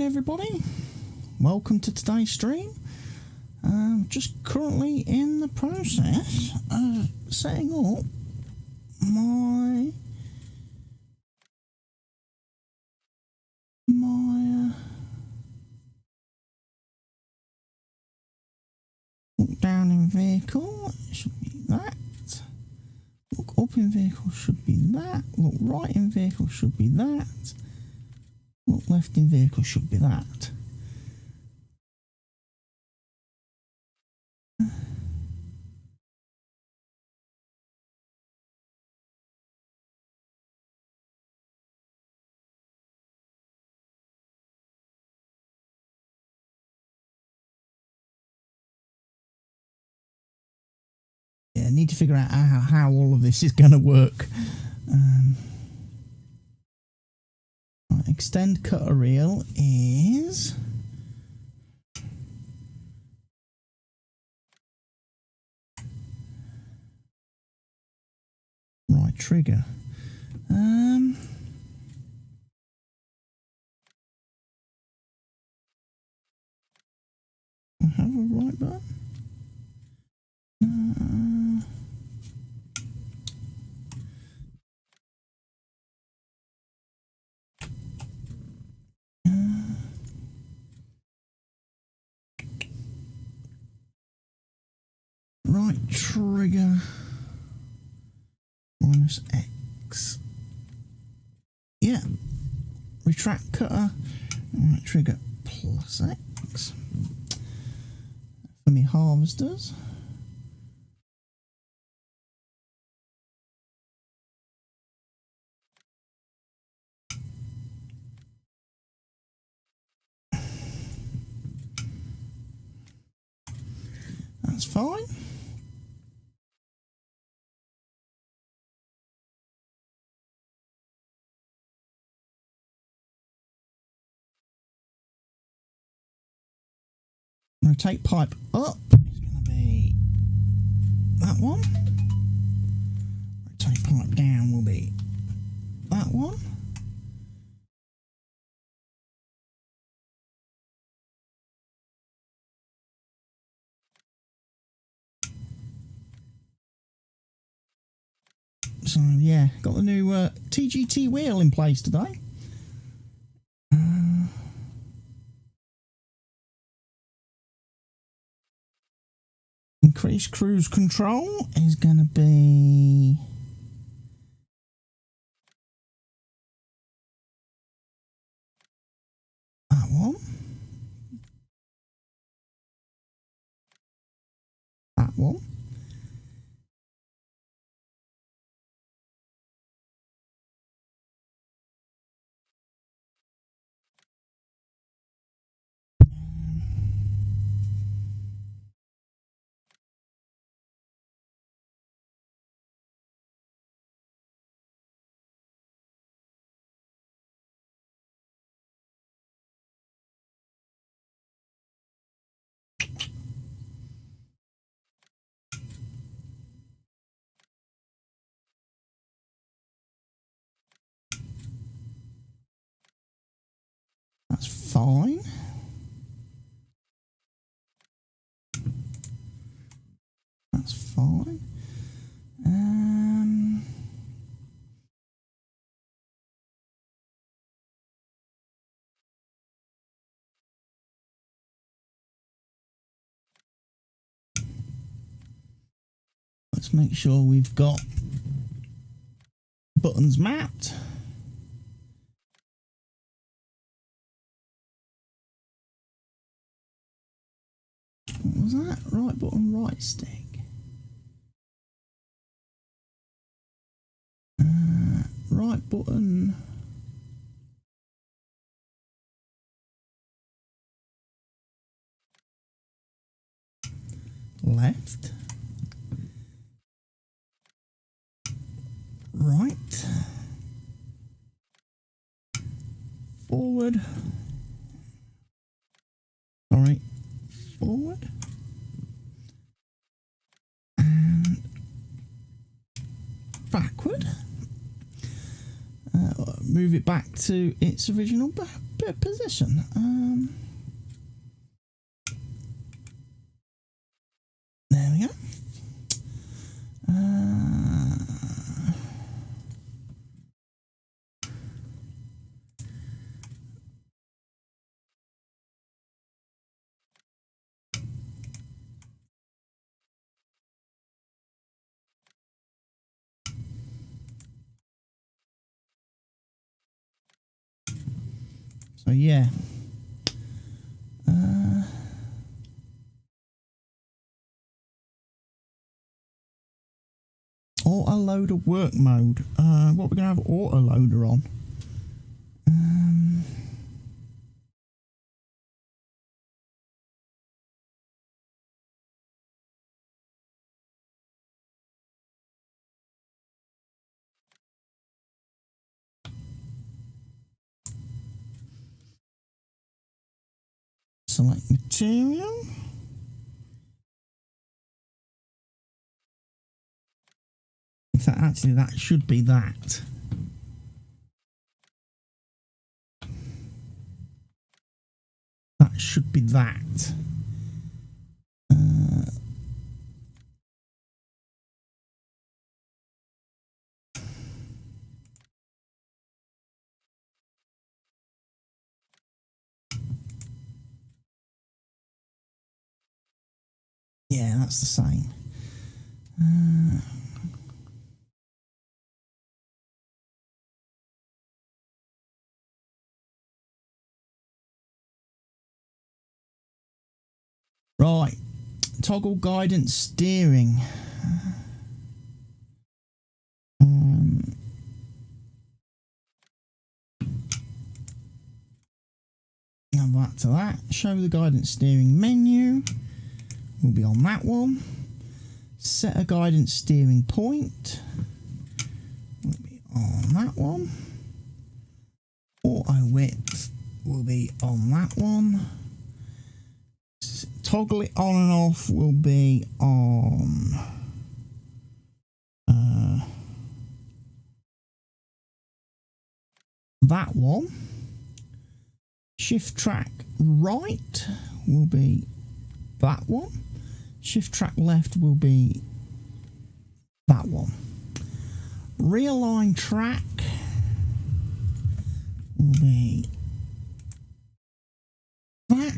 everybody, welcome to today's stream. Just currently in the process of setting up my look down in vehicle, it should be that. Look up in vehicle should be that. Look right in vehicle should be that. Look left in vehicle should be that. Yeah, I need to figure out how all of this is going to work. Right, extend cutter reel is right trigger. I have a right button. Right trigger minus X. Yeah. Retract cutter. Right trigger plus X. For me harvesters. That's fine. Rotate pipe up is going to be that one. Rotate pipe down will be that one. So yeah, got the new TGT wheel in place today. Increased cruise control is going to be that one. That one. That's fine. That's fine. Let's make sure we've got buttons mapped. What was that? Right button, right stick. Right button. Left. Right. Forward. Sorry. Forward. And backward. Move it back to its original bit of position. There we go. So yeah. Auto loader work mode. What we're gonna have auto loader on? Select material. In fact, actually, that should be that. That should be that. Yeah, that's the same. Right, toggle guidance steering. Now back to that. Show the guidance steering menu. We'll be on that one. Set a guidance steering point. We'll be on that one. Auto width will be on that one. Toggle it on and off will be on that one. Shift track right will be that one. Shift track left will be that one. Realign track will be that.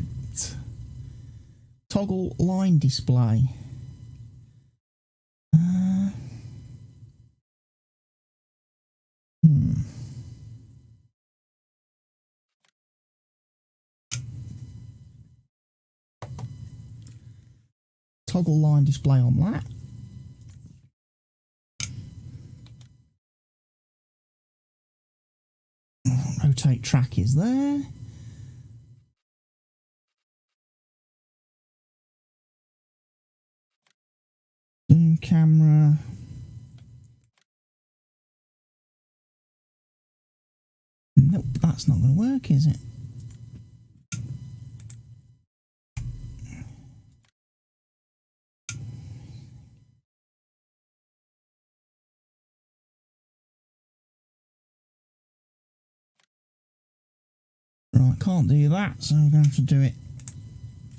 Toggle line display. Toggle line display on that. Rotate track is there. Zoom camera. Nope, that's not going to work, is it? Right, can't do that, so I'm going to have to do it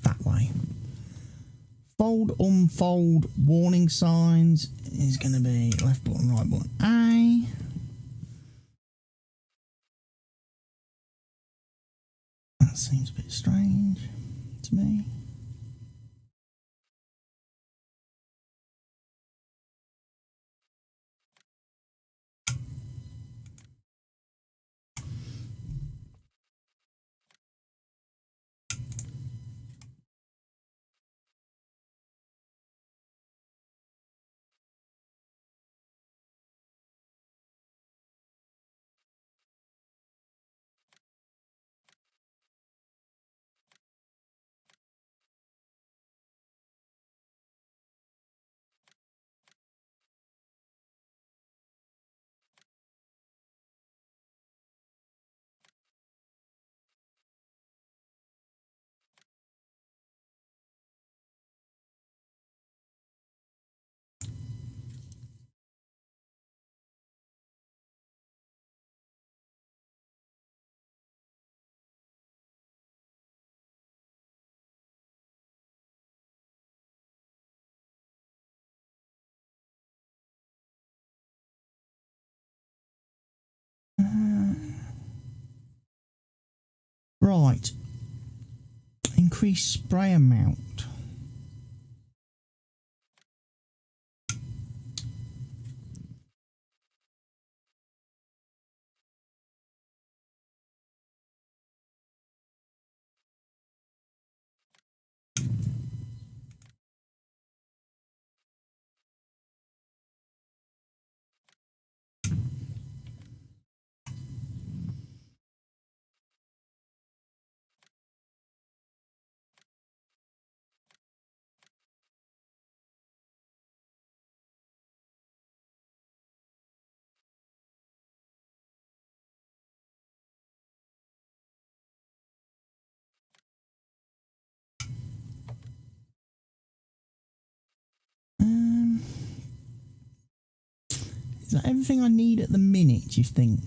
that way. Fold, unfold, warning signs is going to be left button, right button, A. That seems a bit strange to me. Right. Increase spray amount. Is that everything I need at the minute, do you think?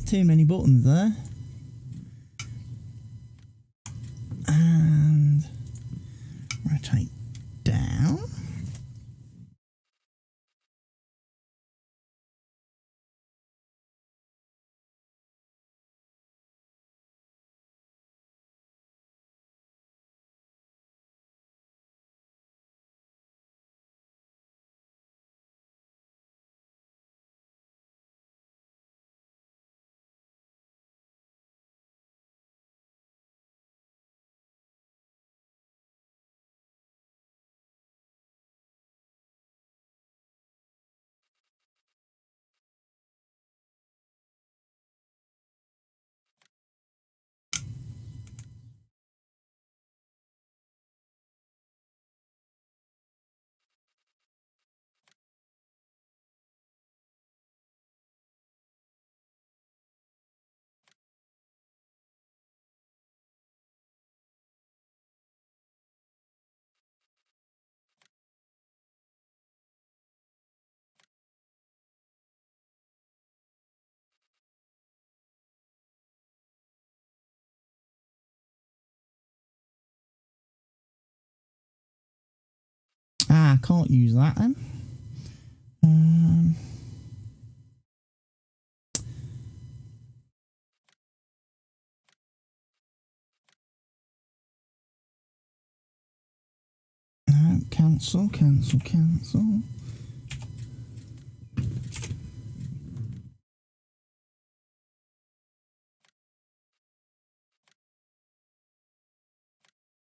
Too many buttons there. And rotate down. Ah, can't use that then. No, cancel, cancel, cancel.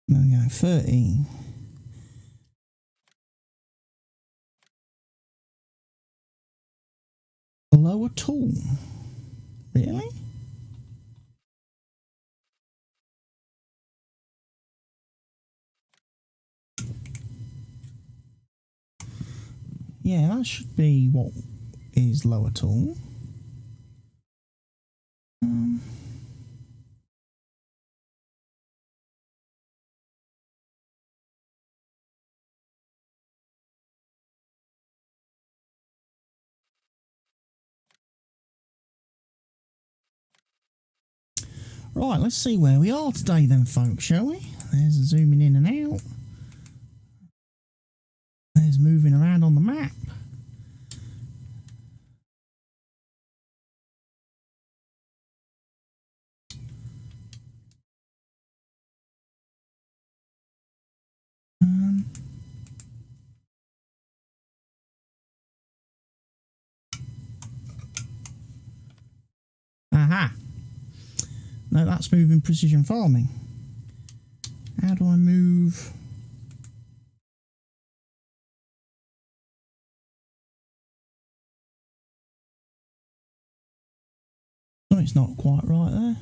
There we go, 13. Lower tool. Really? Yeah, that should be what is lower tool. Right, let's see where we are today then, folks, shall we? There's zooming in and out. There's moving around on the map. Aha! No, that's moving precision farming. How do I move? Oh, it's not quite right there.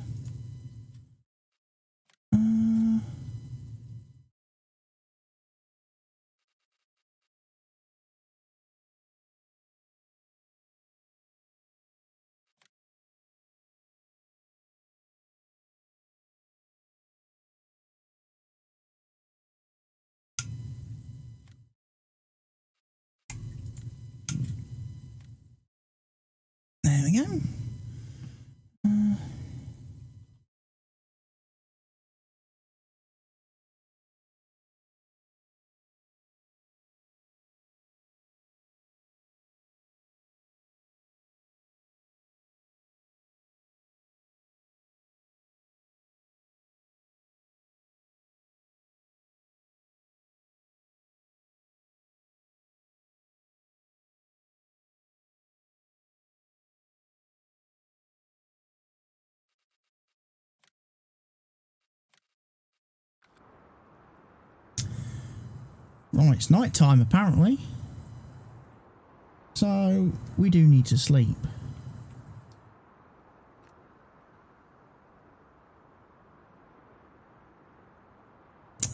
we go. Right, it's night time apparently. So we do need to sleep.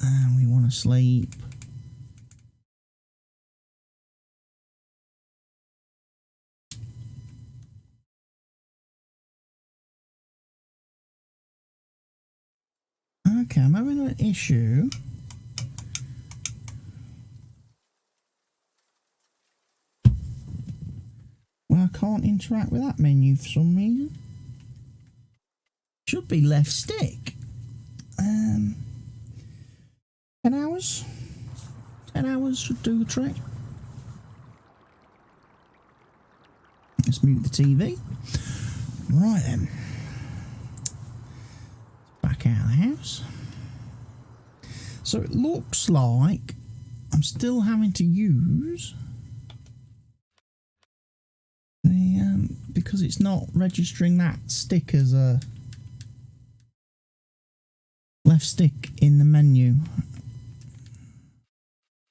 And we want to sleep. Okay, I'm having an issue. Well, I can't interact with that menu for some reason. Should be left stick. 10 hours. 10 hours should do the trick. Let's mute the TV. Right then. Back out of the house. So it looks like I'm still having to use the because it's not registering that stick as a left stick in the menu.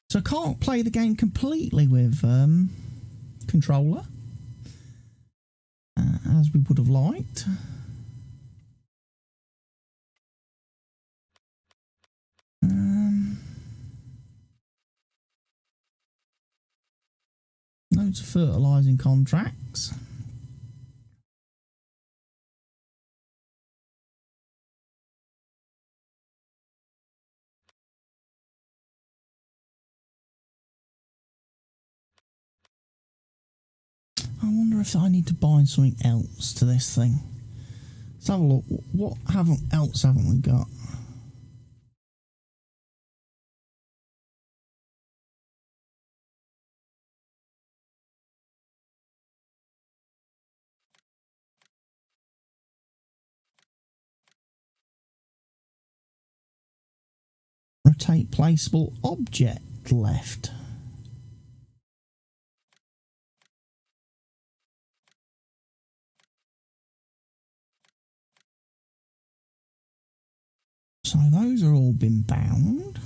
So I can't play the game completely with controller as we would have liked. Loads of fertilising contracts. I wonder if I need to bind something else to this thing. Let's have a look. What else haven't we got? Rotate placeable object left. So those are all been bound.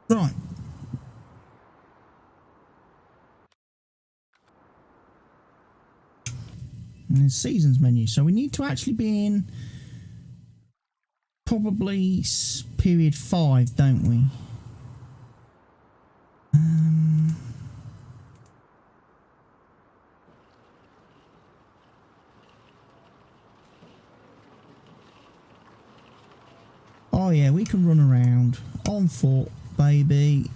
Right. And there's seasons menu. So we need to actually be in probably period 5, don't we? Oh yeah, we can run around on foot, baby,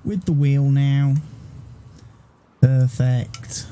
with the wheel now. Perfect.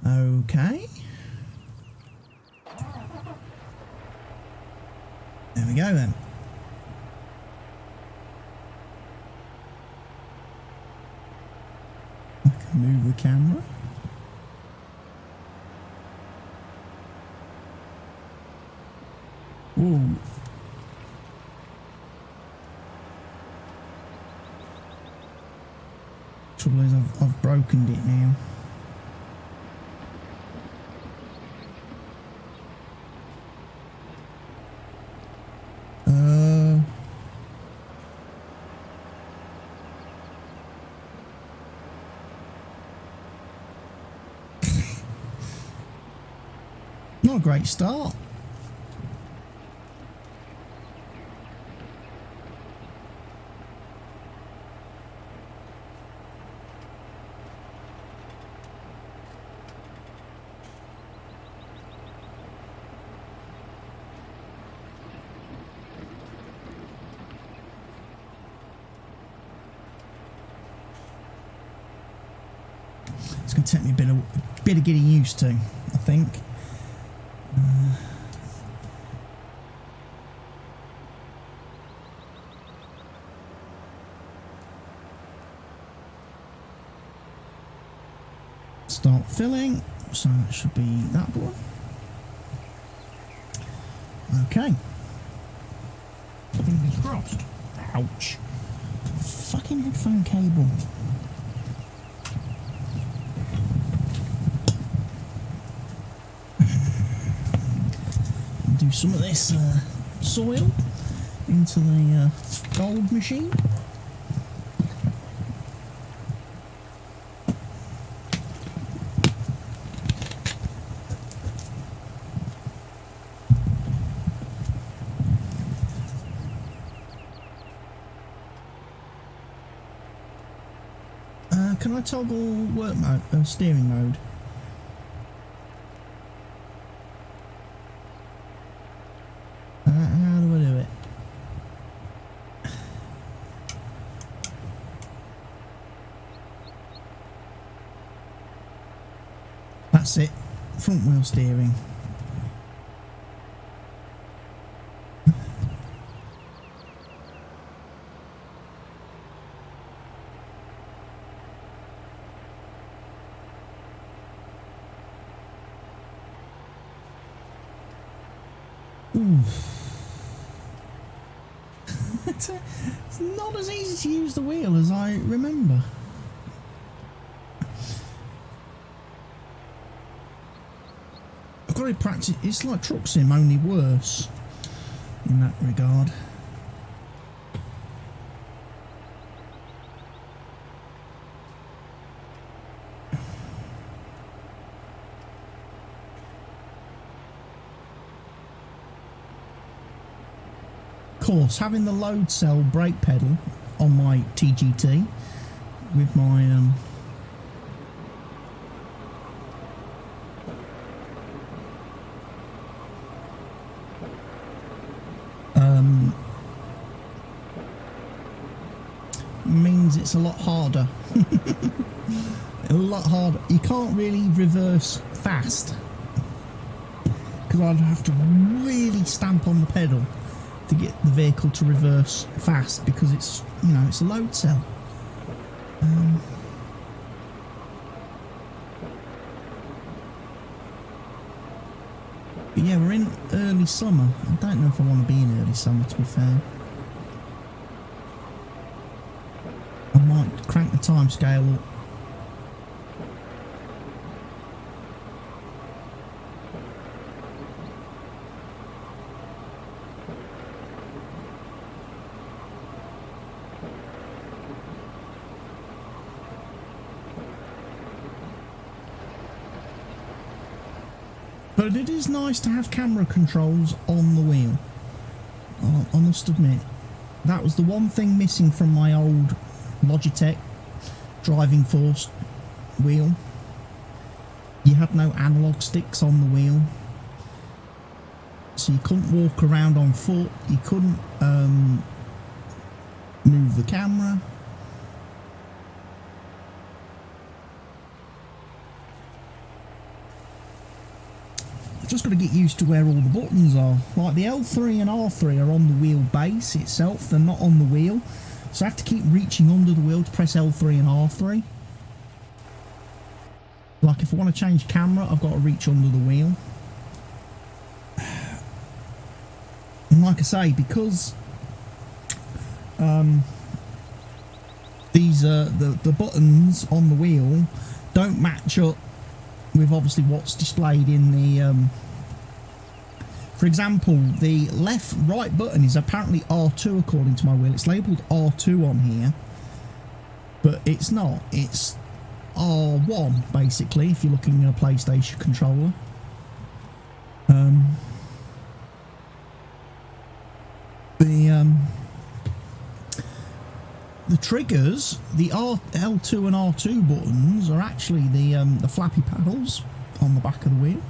Okay. There we go then. I can move the camera. Ooh. Trouble is I've broken it now. Not a great start. It's going to take me a bit of getting used to, I think. Start filling, so that should be that one. Okay. Fingers crossed. Ouch. Fucking headphone cable. Do some of this soil into the gold machine. Can I toggle work mode, steering mode? How do I do it? That's it. Front wheel steering. It's not as easy to use the wheel as I remember. I've got to practice. It's like truck sim, only worse in that regard. Course, having the load cell brake pedal on my TGT with my means it's a lot harder. A lot harder. You can't really reverse fast because I'd have to really stamp on the pedal to get the vehicle to reverse fast, because it's, you know, it's a load cell. But yeah, we're in early summer. I don't know if I want to be in early summer, to be fair. I might crank the time scale up. But it is nice to have camera controls on the wheel. I must admit, that was the one thing missing from my old Logitech driving force wheel. You had no analog sticks on the wheel, so you couldn't walk around on foot, you couldn't move the camera. Just got to get used to where all the buttons are. Like the L3 and R3 are on the wheel base itself, they're not on the wheel, so I have to keep reaching under the wheel to press L3 and R3. Like if I want to change camera, I've got to reach under the wheel. And like I say, because these the buttons on the wheel don't match up with obviously what's displayed in the for example, the right button is apparently R2 according to my wheel. It's labelled R2 on here, but it's not, it's R1 basically if you're looking at a PlayStation controller. The triggers, the L2 and R2 buttons are actually the flappy paddles on the back of the wheel.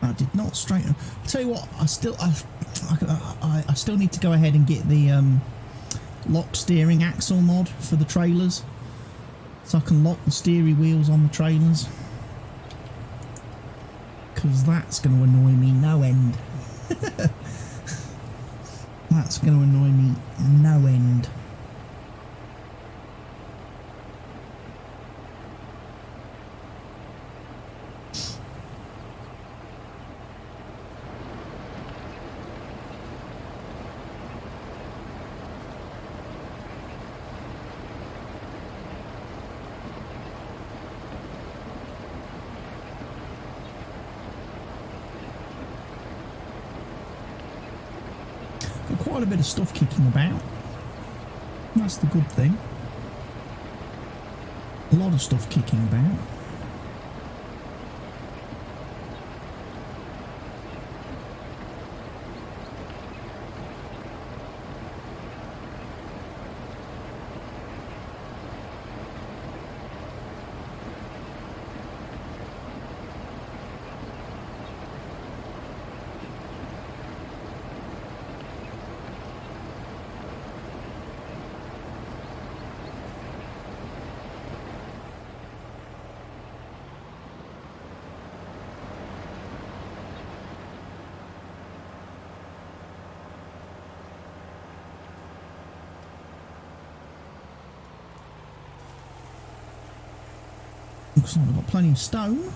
I did not straighten. I'll tell you what, I still need to go ahead and get the lock steering axle mod for the trailers, so I can lock the steering wheels on the trailers, because that's going to annoy me no end. That's going to annoy me no end. Quite a bit of stuff kicking about. That's the good thing. A lot of stuff kicking about. Looks like we've got plenty of stone.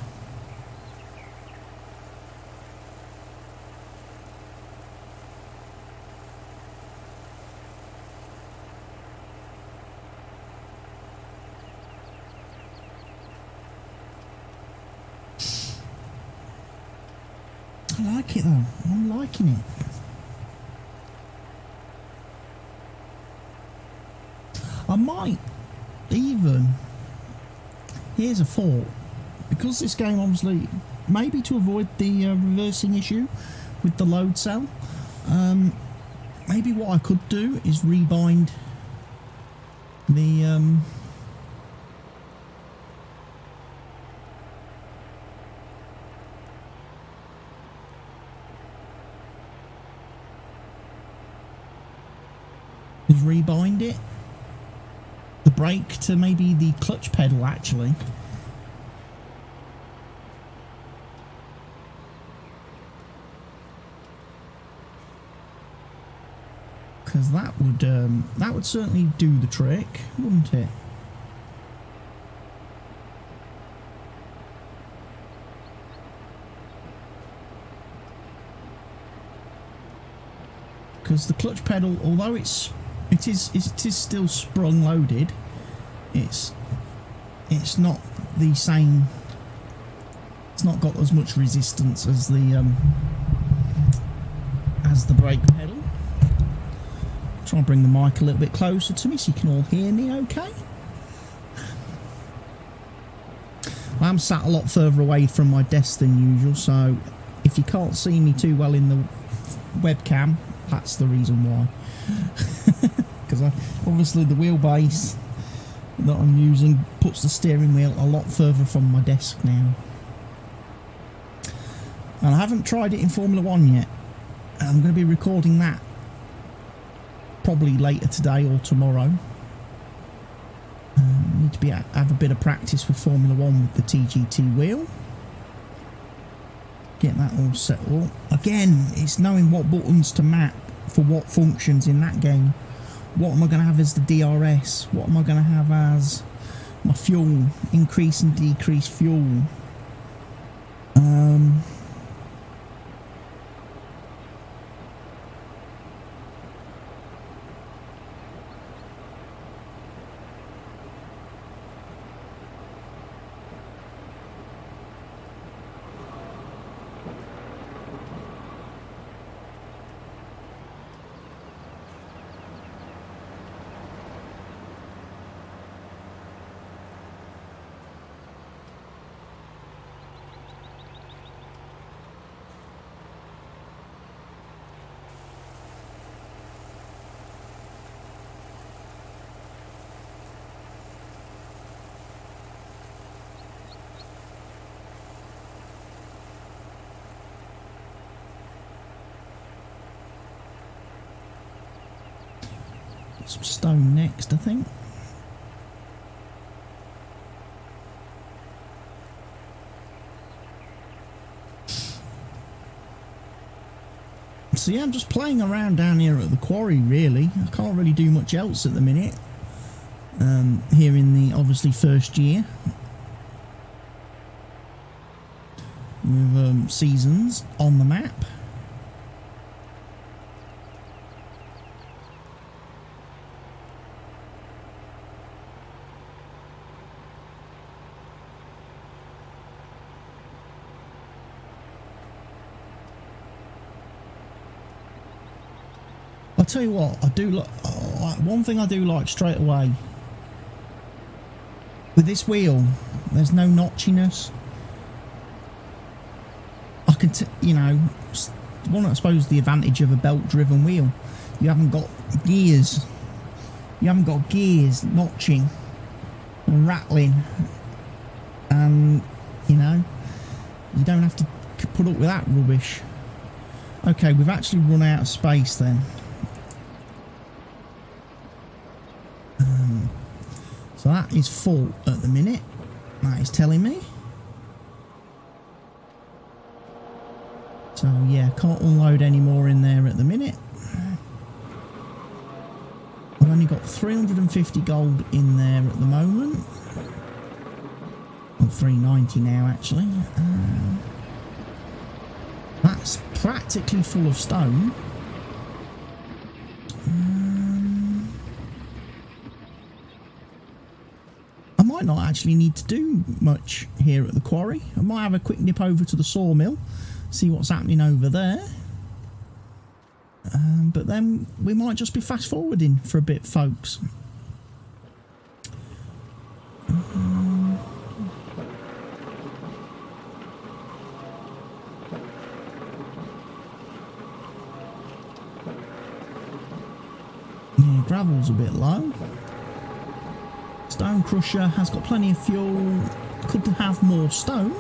I like it though, I'm liking it. I might even, here's a thought, because this game obviously, maybe to avoid the reversing issue with the load cell, maybe what I could do is rebind the is rebind it. The brake to maybe the clutch pedal, actually. Because that would certainly do the trick, wouldn't it? Because the clutch pedal, although it is still sprung loaded, it's not the same. It's not got as much resistance as the brake pedal. Try and bring the mic a little bit closer to me so you can all hear me okay. I'm sat a lot further away from my desk than usual, so if you can't see me too well in the webcam, that's the reason why. Because obviously the wheelbase that I'm using puts the steering wheel a lot further from my desk now. And I haven't tried it in Formula 1 yet. I'm going to be recording that probably later today or tomorrow. Need to have a bit of practice with Formula 1 with the TGT wheel. Get that all set up. Again, it's knowing what buttons to map for what functions in that game. What am I going to have as the DRS? What am I going to have as my fuel? Increase and decrease fuel. Some stone next, I think. So yeah, I'm just playing around down here at the quarry, really. I can't really do much else at the minute. Here in the, obviously, first year. With seasons on the map. I'll tell you what, I do like, one thing I do like straight away, with this wheel, there's no notchiness. I can, you know, one, I suppose, the advantage of a belt-driven wheel, you haven't got gears, notching and rattling, and, you know, you don't have to put up with that rubbish. Okay, we've actually run out of space then. So that is full at the minute. That is telling me. So yeah, can't unload any more in there at the minute. I've only got 350 gold in there at the moment. Or 390 now, actually. That's practically full of stone. I might not actually need to do much here at the quarry. I might have a quick nip over to the sawmill, see what's happening over there. But then we might just be fast forwarding for a bit, folks. Yeah, gravel's a bit low. Stone crusher has got plenty of fuel. Could have more stone.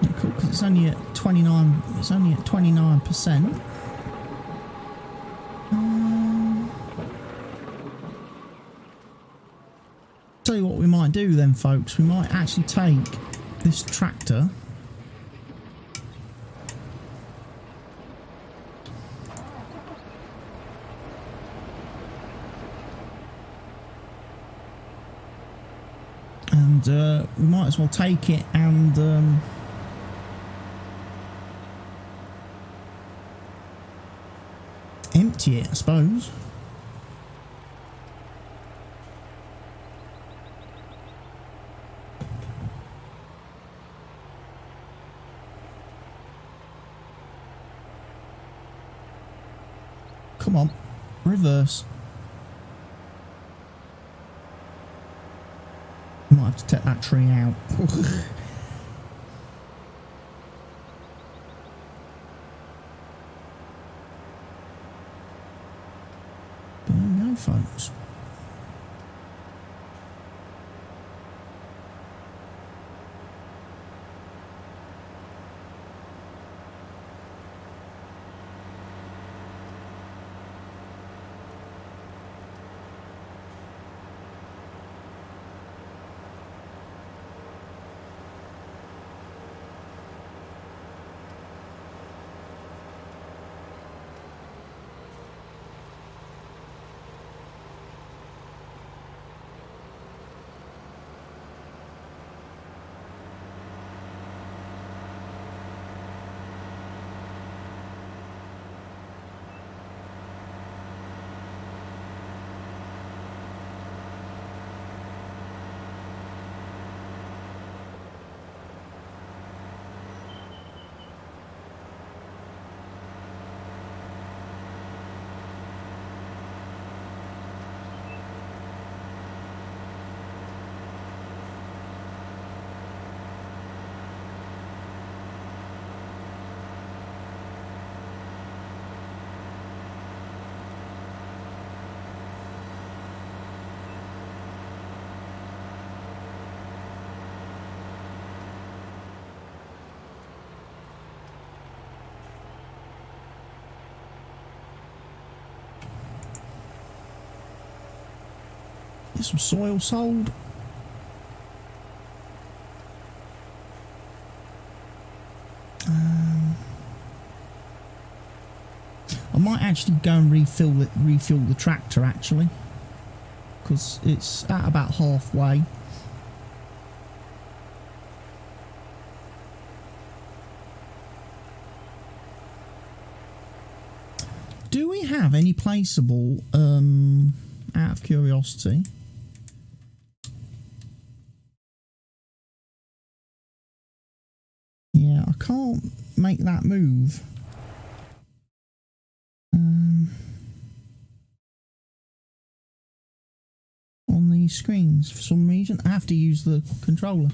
It could, because it's only at 29%. do then, folks, we might actually take this tractor and we might as well take it and empty it, I suppose. Come on, reverse. Might have to take that tree out. There we go, folks. Get some soil sold. I might actually go and refuel the tractor actually, because it's at about halfway. Do we have any placeable, out of curiosity? Yeah, I can't make that move. On these screens for some reason. I have to use the controller.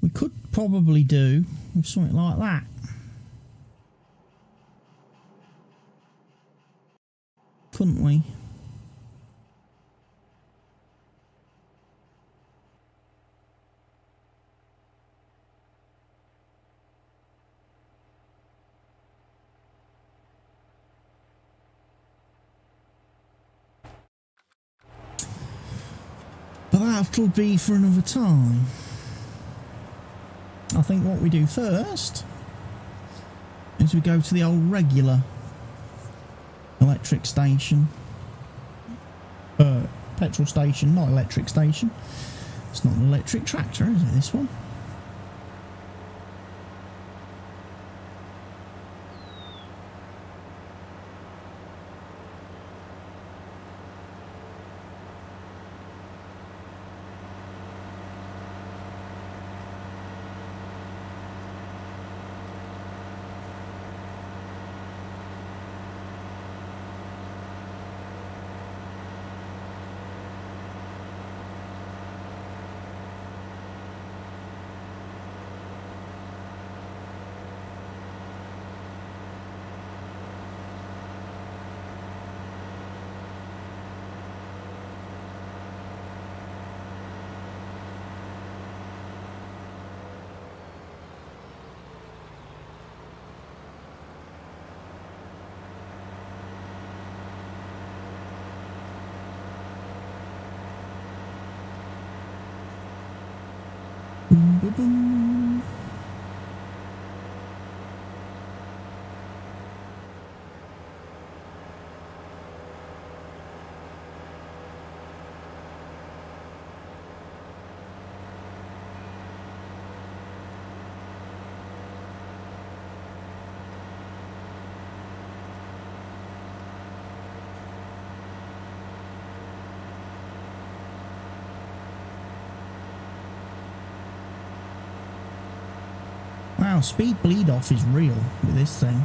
We could probably do with something like that. Couldn't we? But that'll be for another time. I think what we do first is we go to the old regular electric station. Petrol station, not electric station. It's not an electric tractor, is it, this one? Boom. Wow, speed bleed off is real with this thing.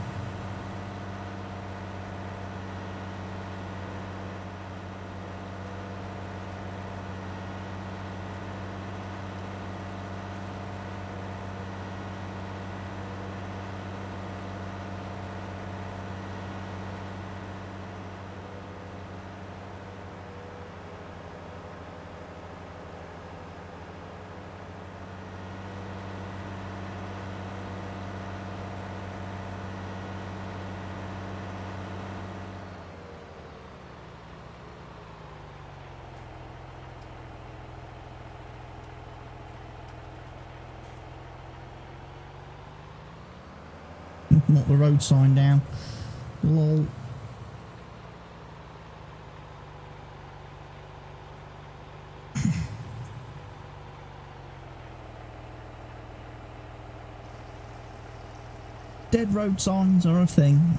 Knock the road sign down. Lol. Dead road signs are a thing.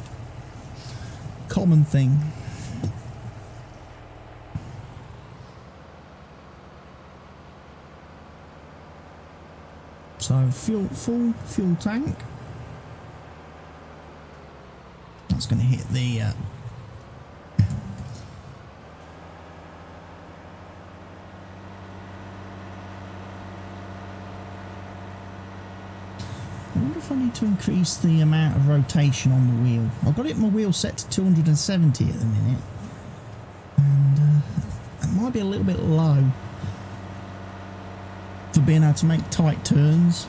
Common thing. So full fuel tank. That's going to hit the I wonder if I need to increase the amount of rotation on the wheel. I've got my wheel set to 270 at the minute, and it might be a little bit low for being able to make tight turns.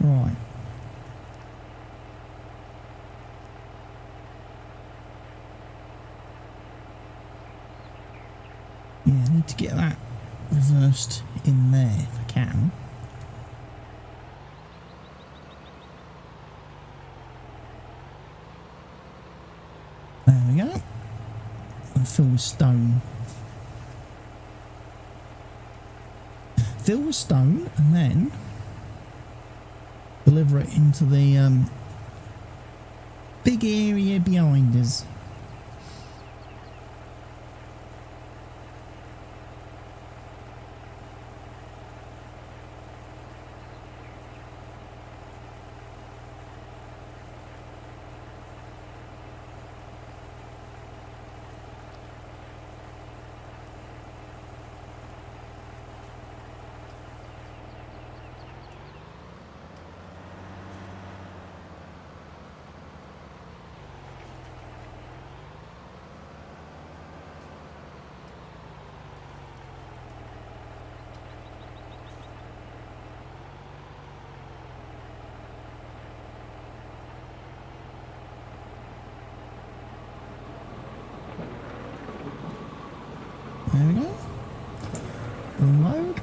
Right. Yeah, I need to get that reversed in there if I can. There we go. And fill with stone. Fill with stone and then deliver it into the big area behind us. There we go. Unload.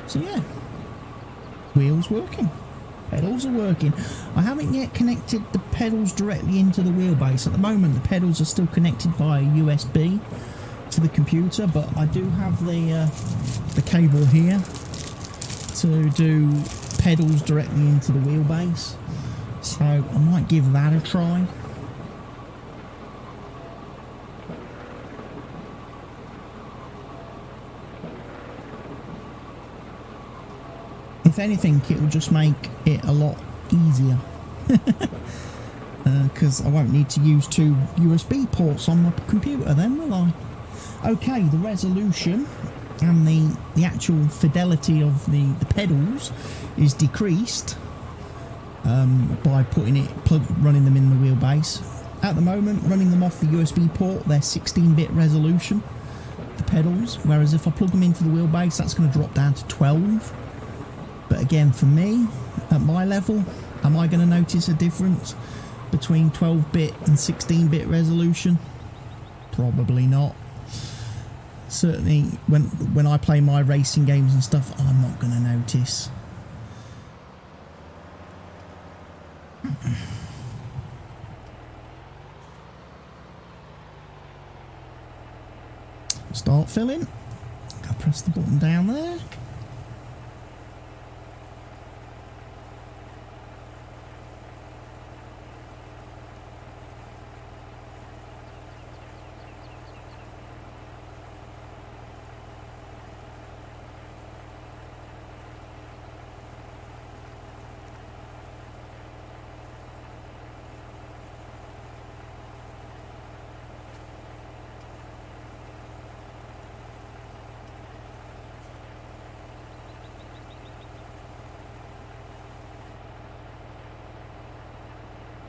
So yeah, wheels working. Pedals are working. I haven't yet connected the pedals directly into the wheelbase. At the moment the pedals are still connected via USB to the computer, but I do have the cable here to do pedals directly into the wheelbase, so I might give that a try. If anything, it will just make it a lot easier because I won't need to use 2 USB ports on my computer then, will I? Okay, the resolution and the actual fidelity of the pedals is decreased by putting it running them in the wheelbase. At the moment, running them off the USB port, they're 16-bit resolution, the pedals, whereas if I plug them into the wheelbase, that's going to drop down to 12. But again, for me, at my level, am I going to notice a difference between 12-bit and 16-bit resolution? Probably not. Certainly, when I play my racing games and stuff, I'm not going to notice. Start filling. I'll press the button down there.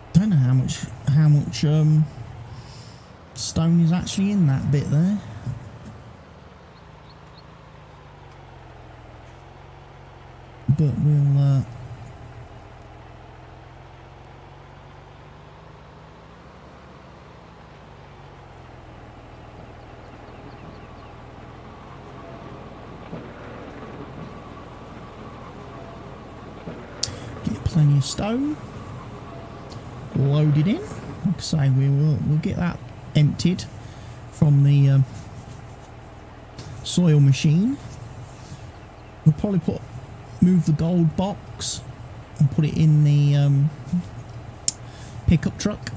I don't know how much stone is actually in that bit there. But we'll get plenty of stone loaded in. Like I say, we'll get that emptied from the soil machine. We'll probably move the gold box and put it in the pickup truck.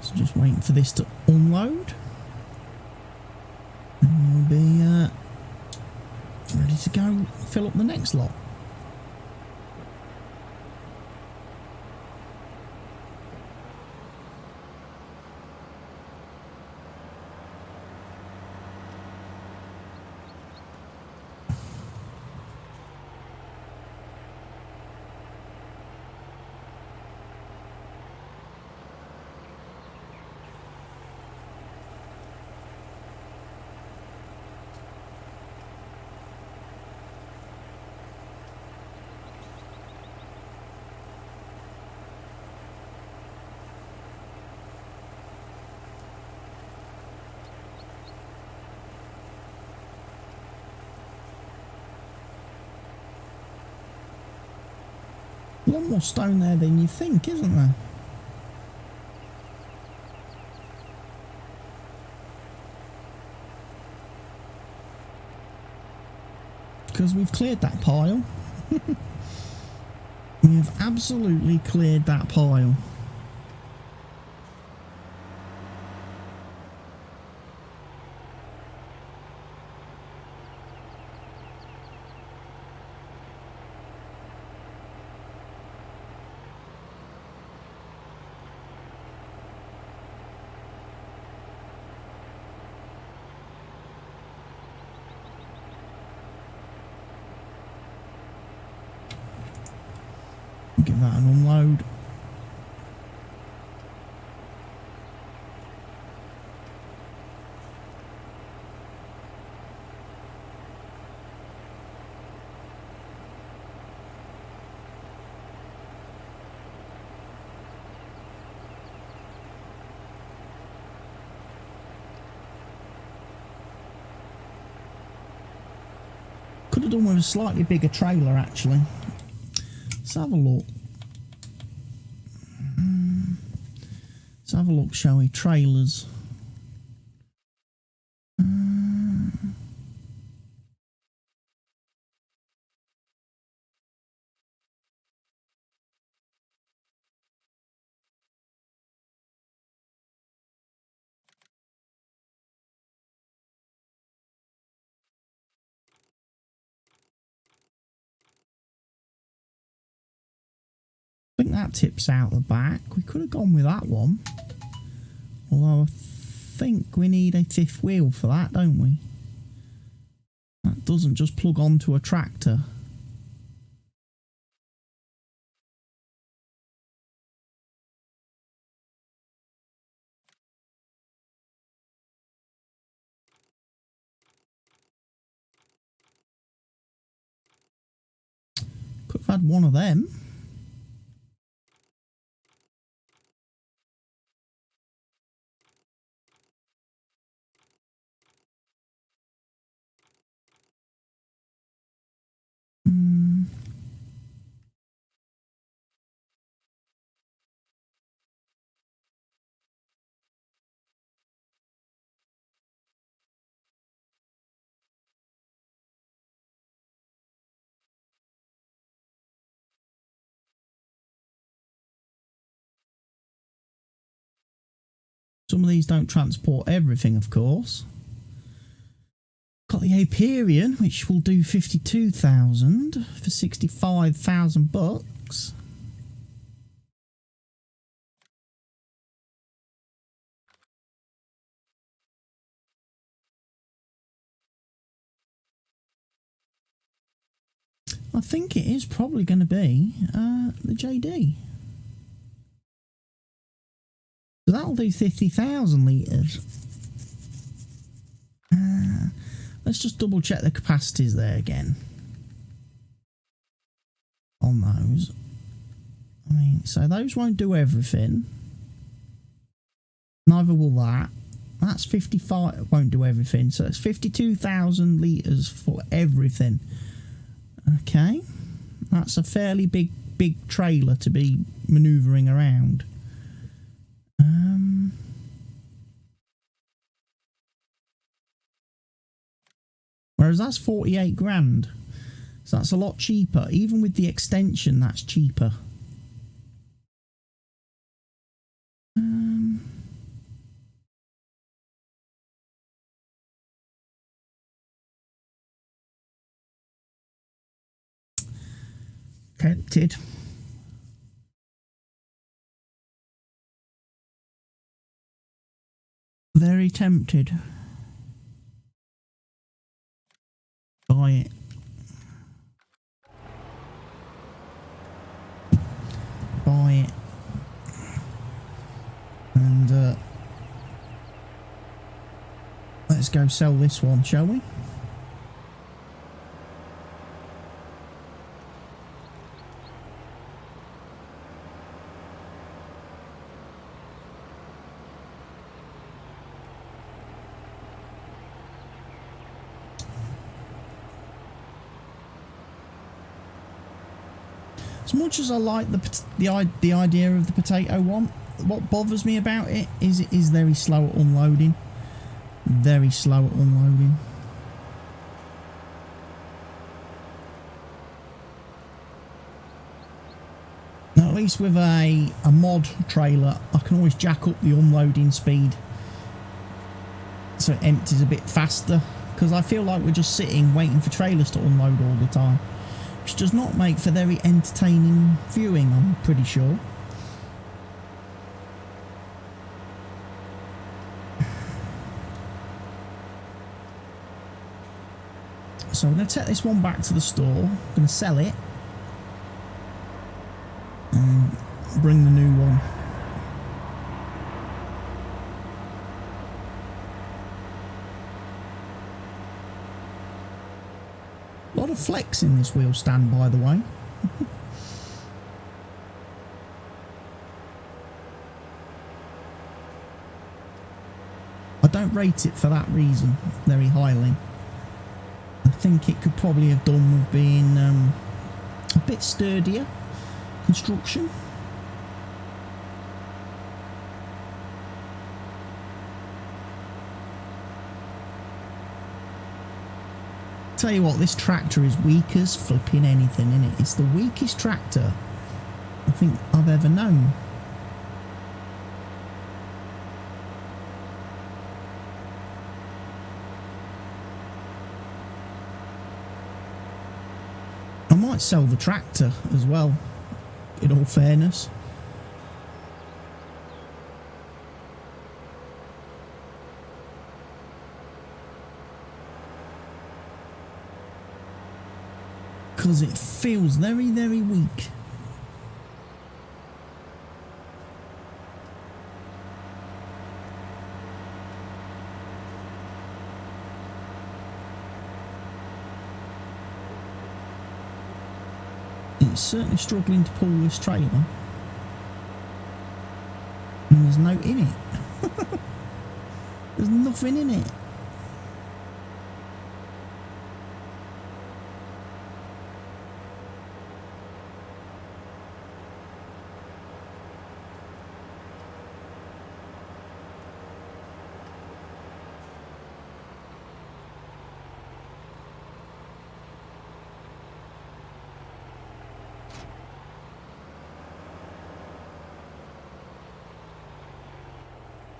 So just waiting for this to unload, and we'll be ready to go fill up the next lot. A lot more stone there than you think, isn't there? Because we've cleared that pile. We have absolutely cleared that pile. Give that an unload. Could have done with a slightly bigger trailer actually. Let's have a look. Let's have a look, shall we? Trailers. I think that tips out the back. We could have gone with that one. Although I think we need a fifth wheel for that, don't we? That doesn't just plug onto a tractor. Could have had one of them. Some of these don't transport everything, of course. Got the Aperion, which will do 52,000 for 65,000 bucks. I think it is probably going to be the JD. So that'll do 50,000 litres. Let's just double check the capacities there again. On those. I mean, so those won't do everything. Neither will that. That's 55, won't do everything. So it's 52,000 litres for everything. Okay. That's a fairly big trailer to be manoeuvring around. Whereas that's 48 grand. So that's a lot cheaper. Even with the extension, that's cheaper. Tempted. Very tempted. Buy it. Buy it. And let's go sell this one, shall we? As much as I like the idea of the potato one, what bothers me about it is very slow at unloading. Very slow at unloading. Now, at least with a mod trailer, I can always jack up the unloading speed so it empties a bit faster, because I feel like we're just sitting waiting for trailers to unload all the time, which does not make for very entertaining viewing, I'm pretty sure. So I'm going to take this one back to the store, I'm going to sell it. bring the new one. A lot of flex in this wheel stand, by the way. I don't rate it for that reason very highly. I think it could probably have done with being a bit sturdier construction. Tell you what, this tractor is weak as flipping anything, isn't it? It's the weakest tractor I think I've ever known. I might sell the tractor as well, in all fairness. Because it feels very, very weak. It's certainly struggling to pull this trailer. And there's no in it. There's nothing in it.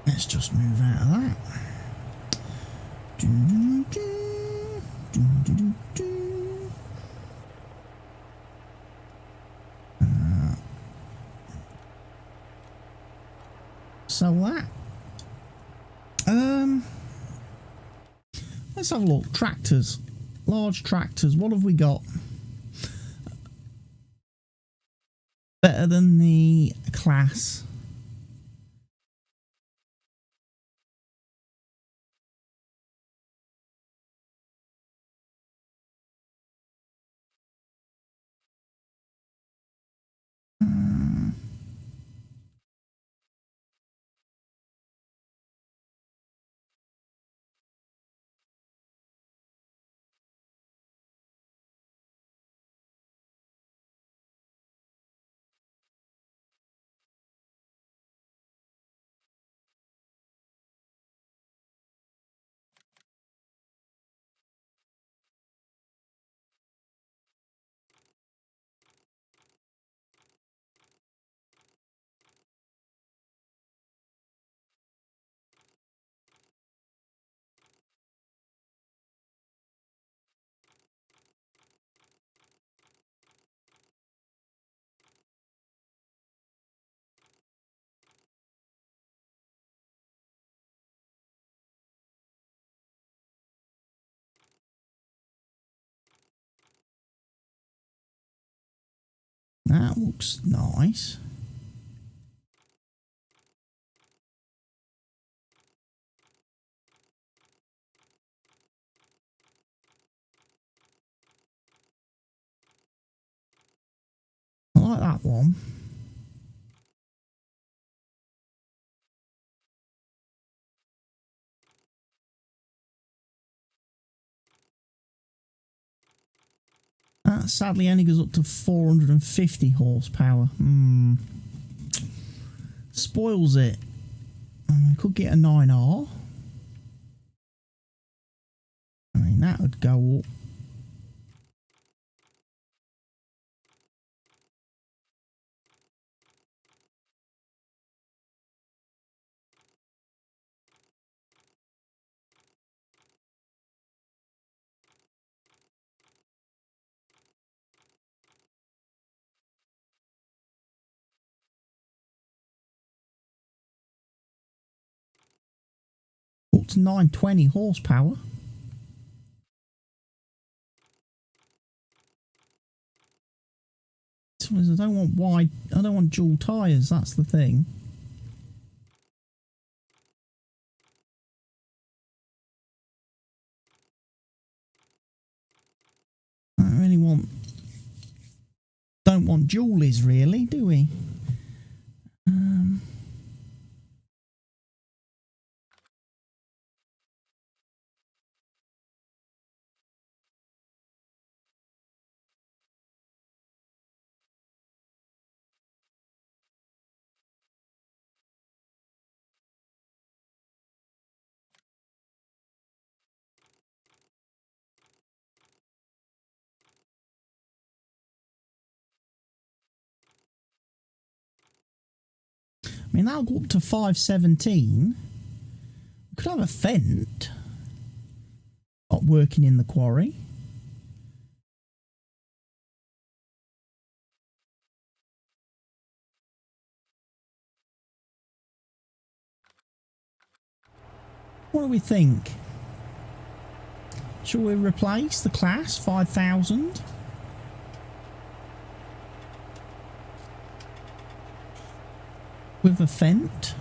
Let's just move out of that. So that. Let's have a look. Tractors. Large tractors. What have we got? Better than the class. That looks nice. I like that one. That sadly only goes up to 450 horsepower. Spoils it. Could get a 9R. I mean, that would go up. Up to 920 horsepower. I don't want wide. I don't want dual tyres. That's the thing. I don't really want. Don't want dualies, really, do we? I mean, that'll go up to 517. We could have a Fent working in the quarry. What do we think? Shall we replace the class 5,000? With a Fent?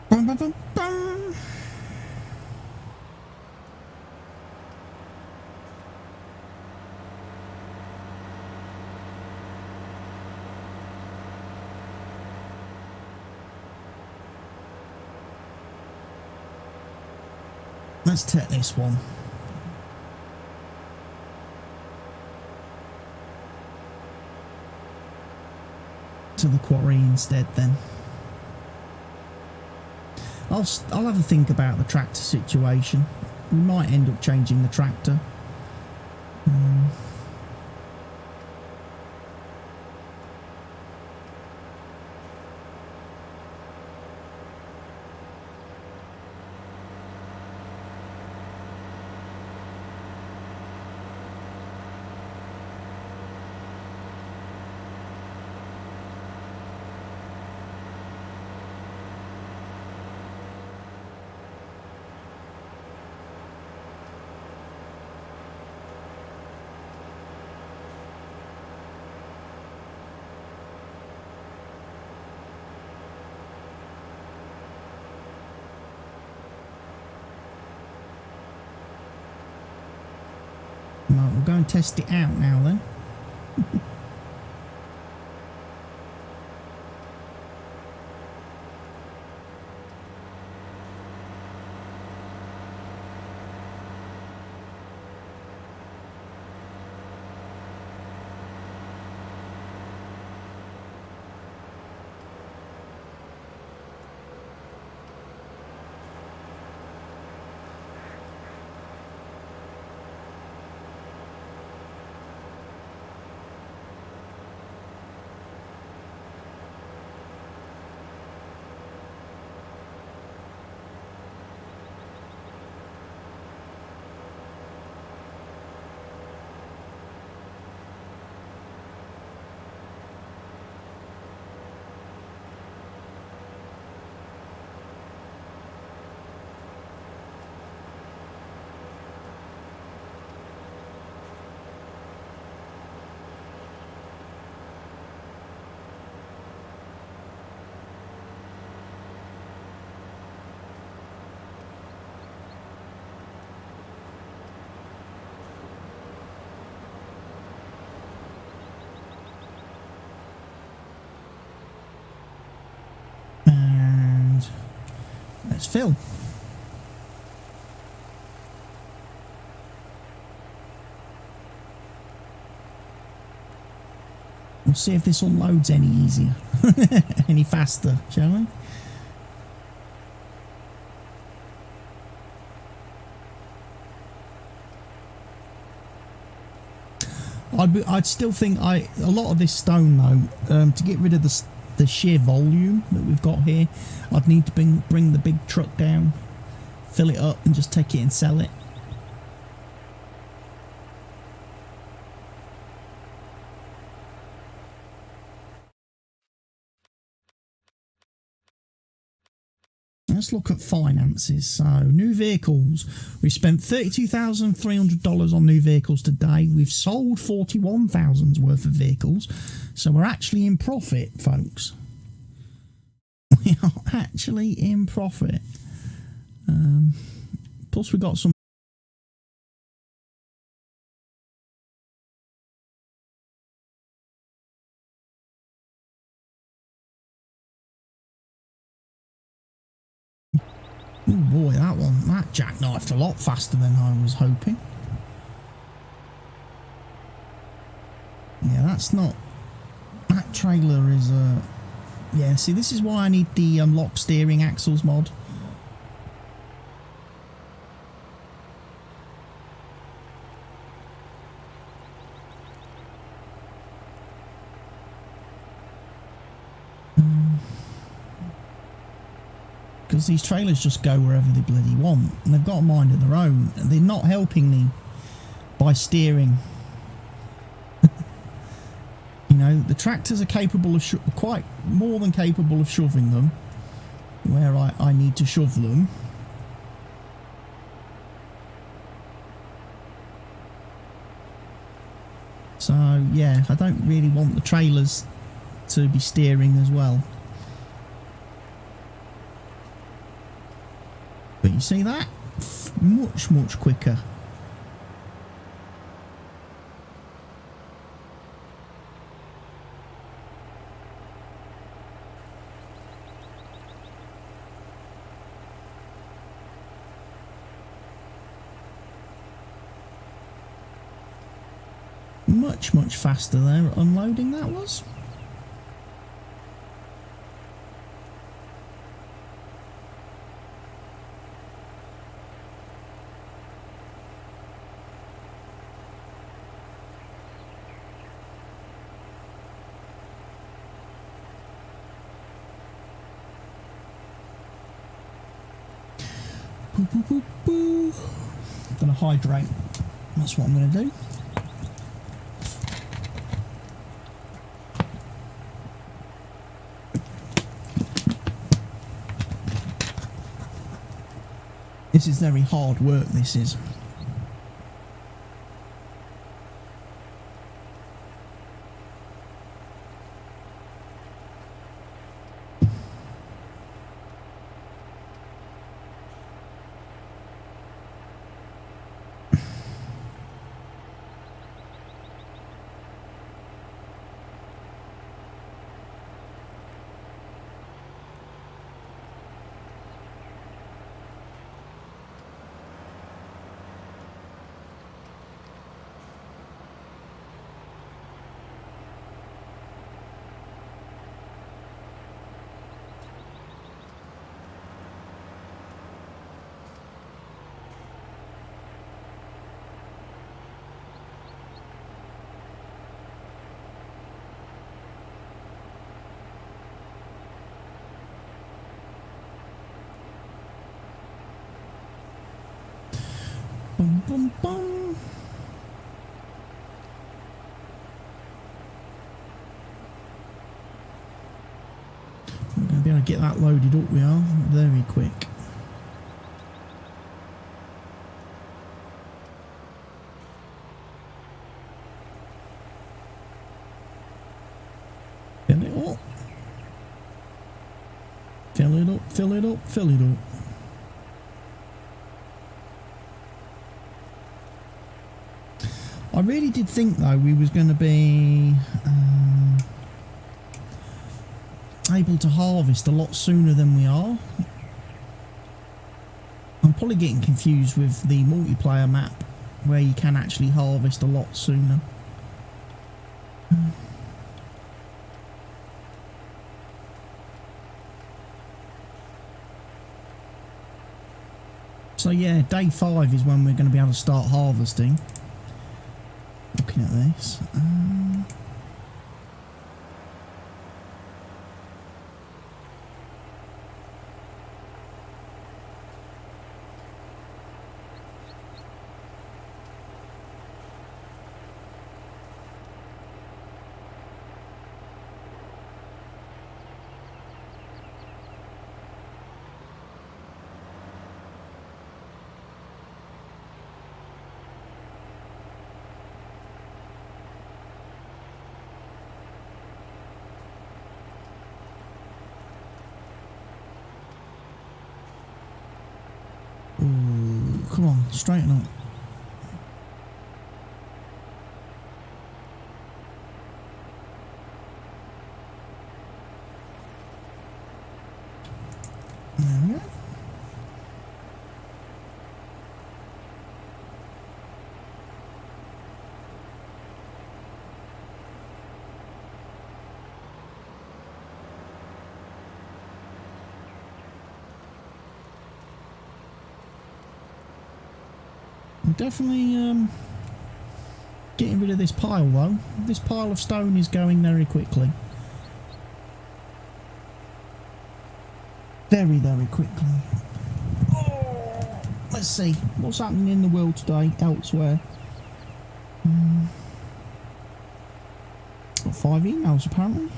Bum, bum, bum, bum. Let's take this one. To the quarry instead then. I'll have a think about the tractor situation. We might end up changing the tractor. Right, we'll go and test it out now then. Let's fill. We'll see if this unloads any easier, any faster, shall we? I'd still think a lot of this stone though, to get rid of the sheer volume that we've got here, I'd need to bring the big truck down, fill it up and just take it and sell it. Let's look at finances. So, new vehicles. We've spent $32,300 on new vehicles today. We've sold 41,000's worth of vehicles. So we're actually in profit, folks. We are actually in profit. Plus we got some. Oh boy, that jackknifed a lot faster than I was hoping. Yeah, that's not... That trailer is... yeah, see, this is why I need the lock steering axles mod. Because these trailers just go wherever they bloody want, and they've got a mind of their own, and they're not helping me by steering. You know, the tractors are capable of quite more than capable of shoving them where I need to shove them. So yeah, I don't really want the trailers to be steering as well. But you see that? Much quicker. Much faster there unloading that was. I'm gonna hydrate. That's what I'm gonna do. This is very hard work, this is. Bum, bum, bum. We're going to be able to get that loaded up, we are, very quick. Fill it up. Fill it up, fill it up, fill it up. I really did think though we was going to be able to harvest a lot sooner than we are. I'm probably getting confused with the multiplayer map where you can actually harvest a lot sooner. So yeah, day 5 is when we're going to be able to start harvesting. Looking at this. Ooh, come on, straighten up. There we go. I'm definitely getting rid of this pile though. This pile of stone is going very quickly. Very, very quickly. Oh, let's see what's happening in the world today elsewhere. Got 5 emails apparently.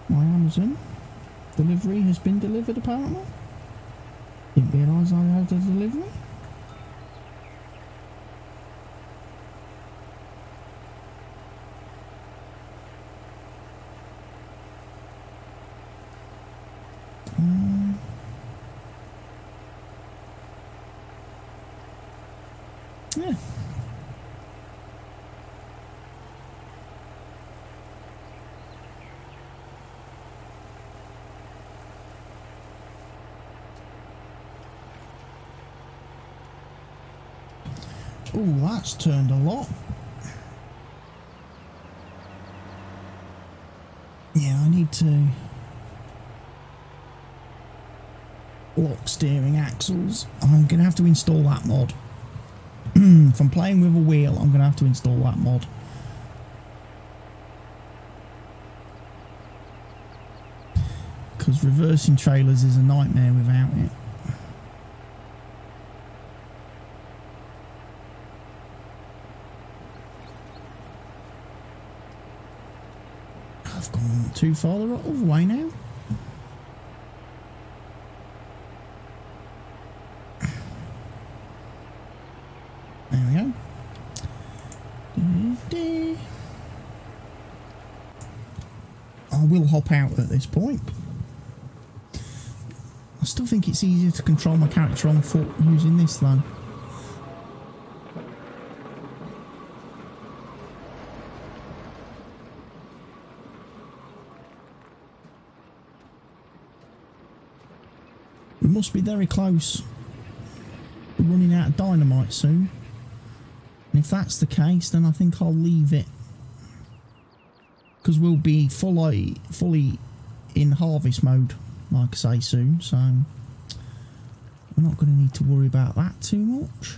My Amazon delivery has been delivered apparently. Didn't realise I had a delivery. Yeah. Oh, that's turned a lot. Yeah, I need to lock steering axles. I'm going to have to install that mod. If I'm playing with a wheel, I'm going to have to install that mod. Because reversing trailers is a nightmare without it. I've gone too far the other way now. There we go. I will hop out at this point. I still think it's easier to control my character on foot using this though. We must be very close. We're running out of dynamite soon. And if that's the case, then I think I'll leave it. Because we'll be fully in harvest mode, like I say, soon. So we're not going to need to worry about that too much.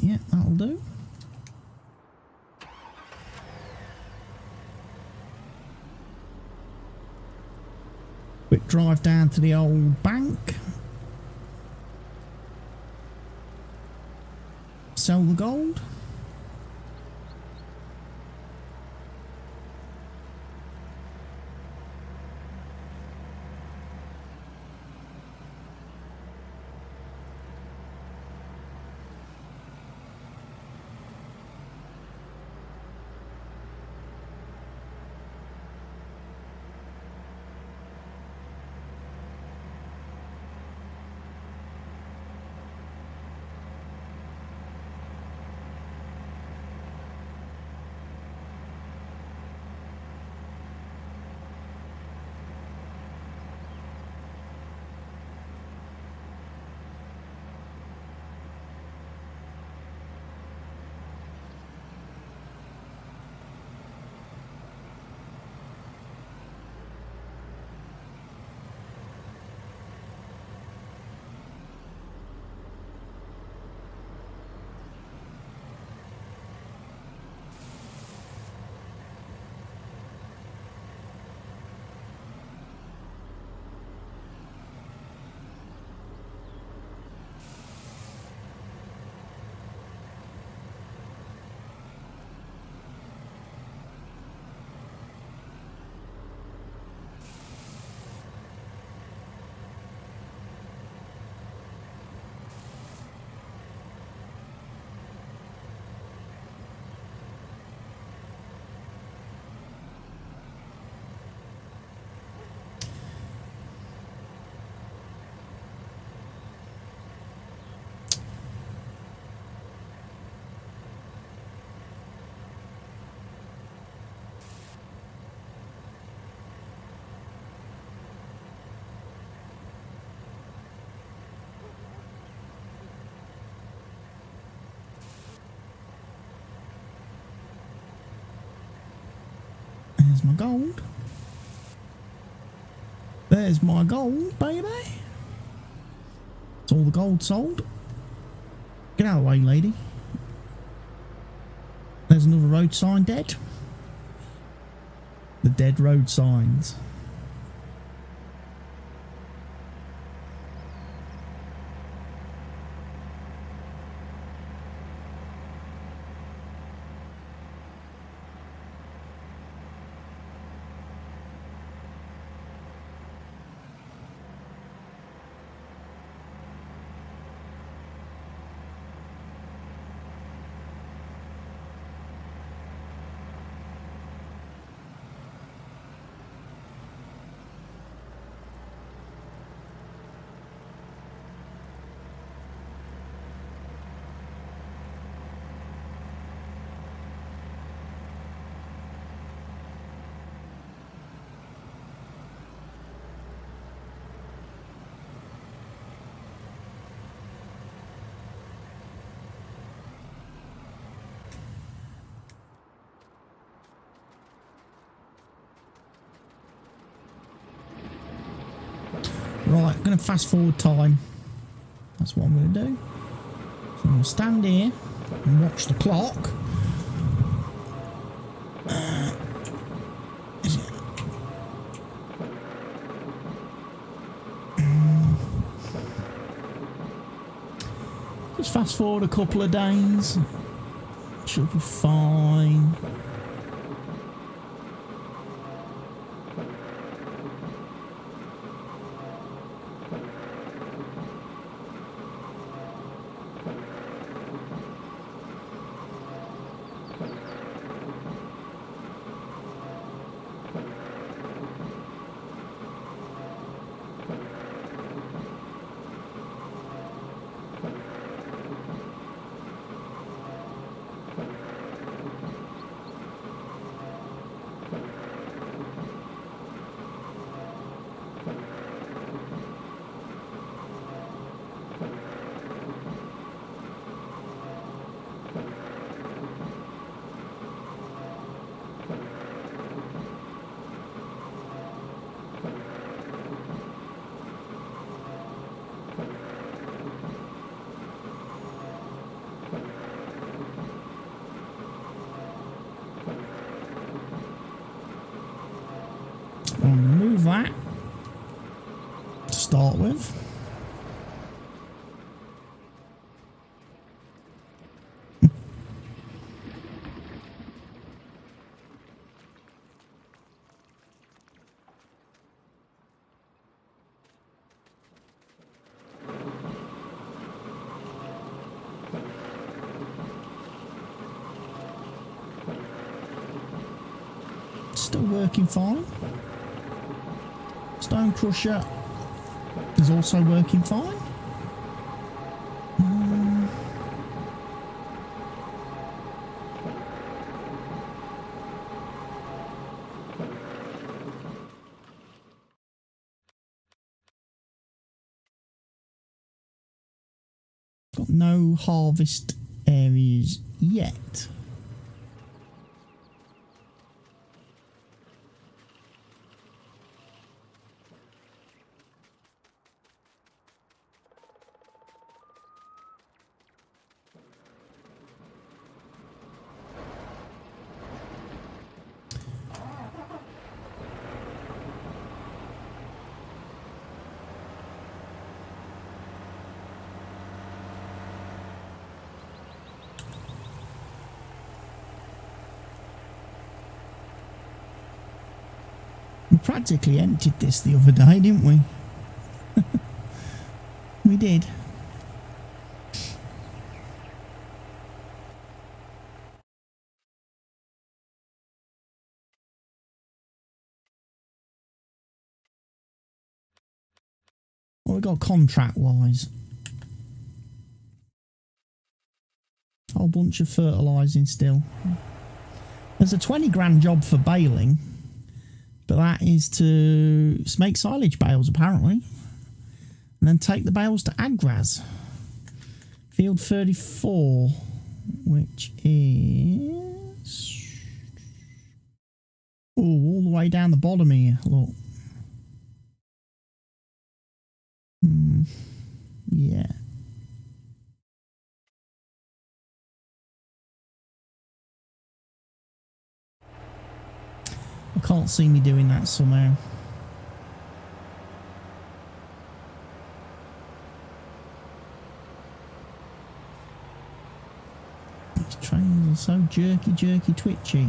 Yeah, that'll do. Quick drive down to the old bank. Sell the gold. There's my gold. There's my gold, baby. It's all the gold sold. Get out of the way, lady. There's another road sign dead. The dead road signs. Right, I'm going to fast forward time. That's what I'm going to do. So I'm going to stand here and watch the clock. Just fast forward a couple of days. Should be fine. Move that to start with. Still working fine. Stone Crusher is also working fine. Got no harvest areas yet. We practically emptied this the other day, didn't we? We did. What we got contract-wise? Whole bunch of fertilising still. There's a 20 grand job for baling. But that is to make silage bales, apparently. And then take the bales to Agraz. Field 34, which is... oh, way down the bottom here. Look. Yeah. I can't see me doing that somehow. These trains are so jerky, twitchy.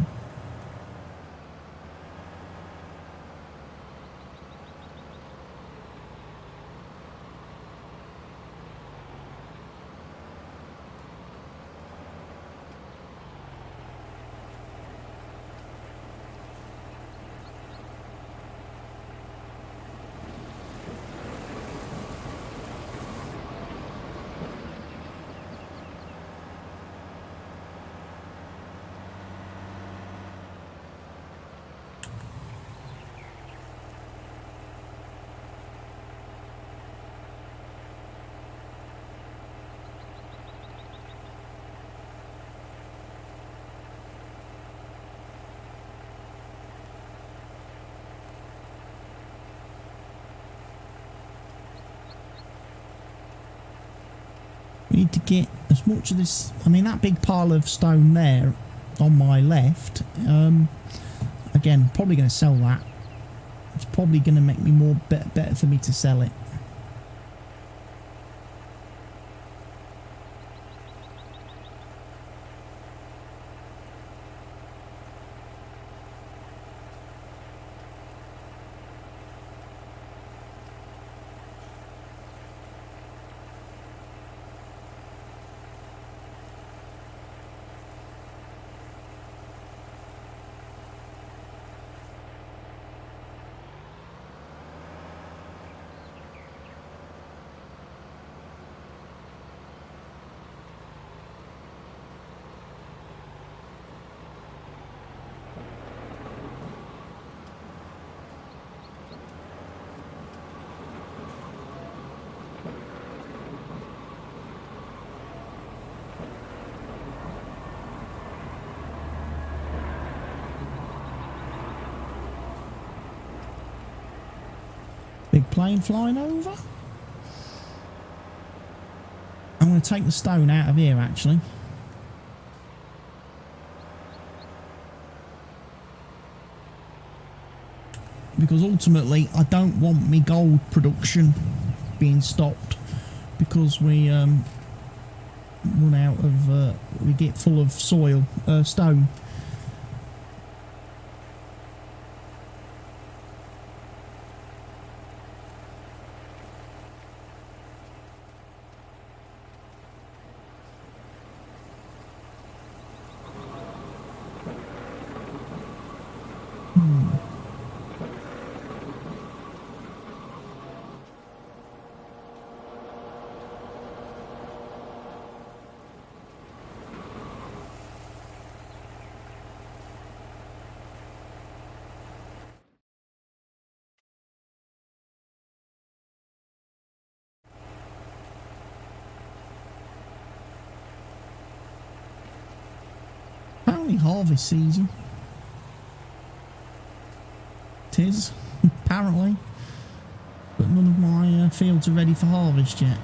We need to get as much of this. I mean, that big pile of stone there on my left. Again, probably going to sell that. It's probably going to make me more better for me to sell it. Big plane flying over. I'm going to take the stone out of here, actually. Because ultimately, I don't want me gold production being stopped because we run out of, we get full of soil, stone. Apparently harvest season. It is, apparently. But none of my fields are ready for harvest yet.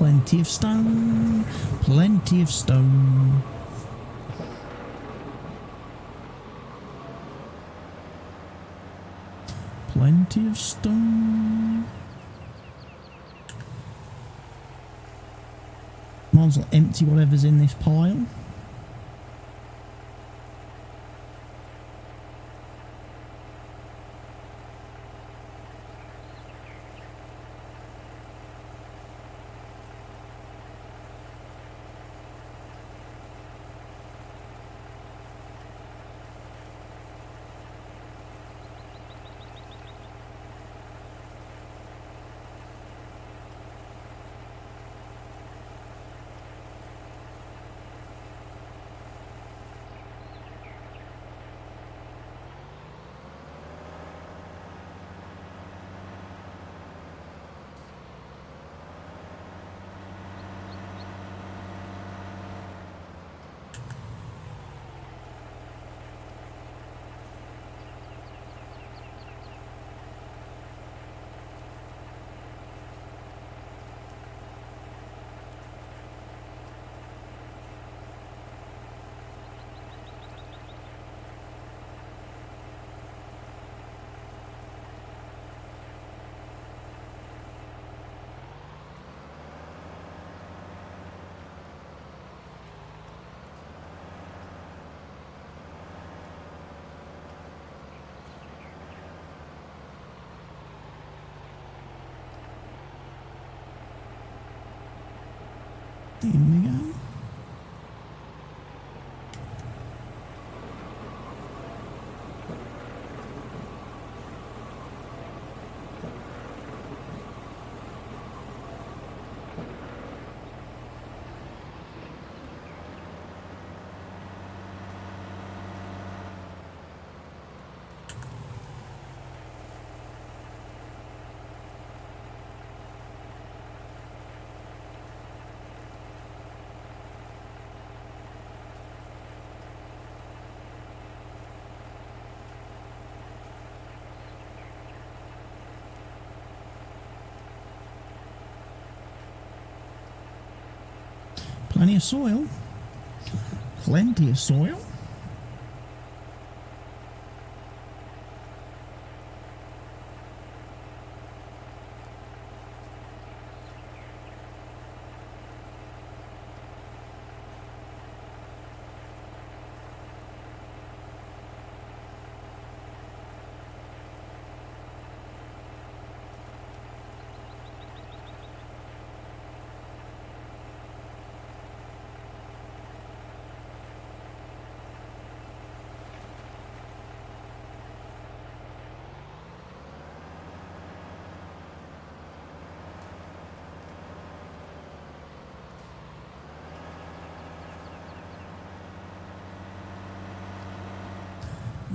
Plenty of stone. Plenty of stone. Plenty of stone. Might as well empty whatever's in this pile. In we go. Plenty of soil. Plenty of soil.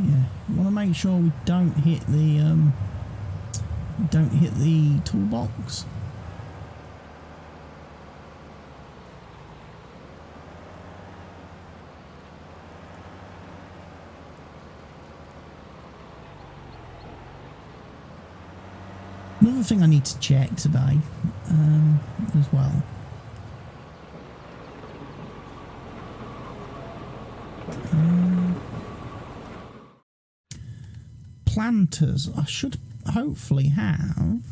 Yeah, we want to make sure we don't hit the toolbox. Another thing I need to check today as well. Planters, I should hopefully have.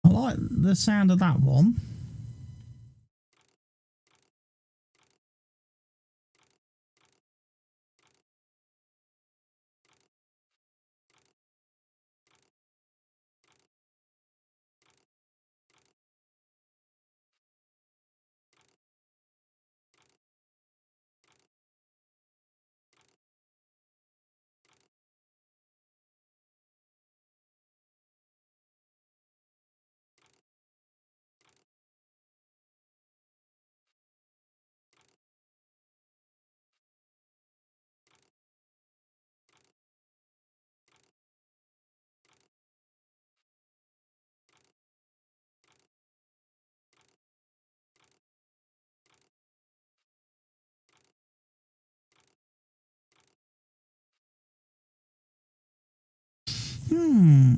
I like the sound of that one.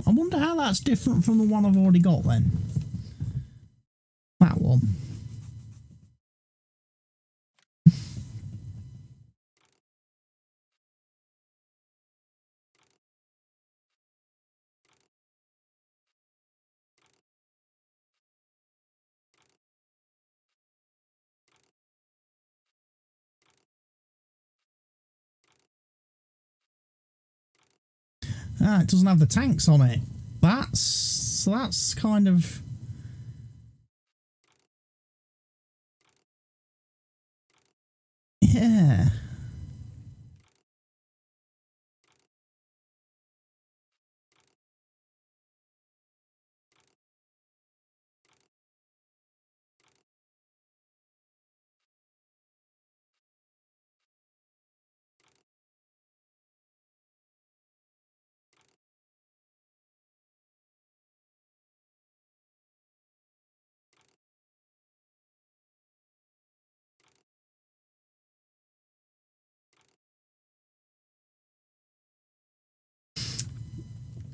I wonder how that's different from the one I've already got then. That one. Ah, it doesn't have the tanks on it. That's kind of... Yeah.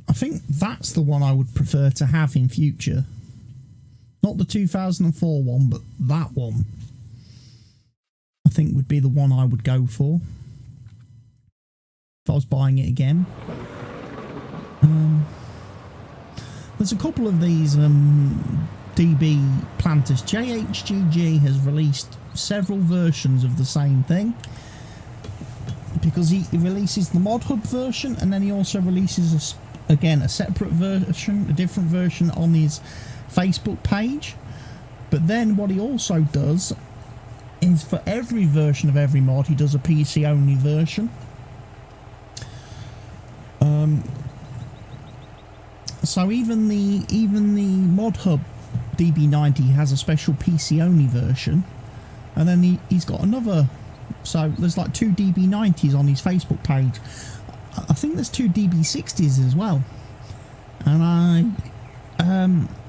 I think that's the one I would prefer to have in future. Not the 2004 one, but that one. I think would be the one I would go for if I was buying it again. There's a couple of these DB planters. JHGG has released several versions of the same thing, because he releases the mod hub version, and then he also releases a separate version, a different version on his Facebook page. But then what he also does is, for every version of every mod, he does a PC only version. So even the mod hub DB90 has a special PC only version, and then he's got another. So there's like 2 DB90s on his Facebook page. I think there's 2 DB60s as well, and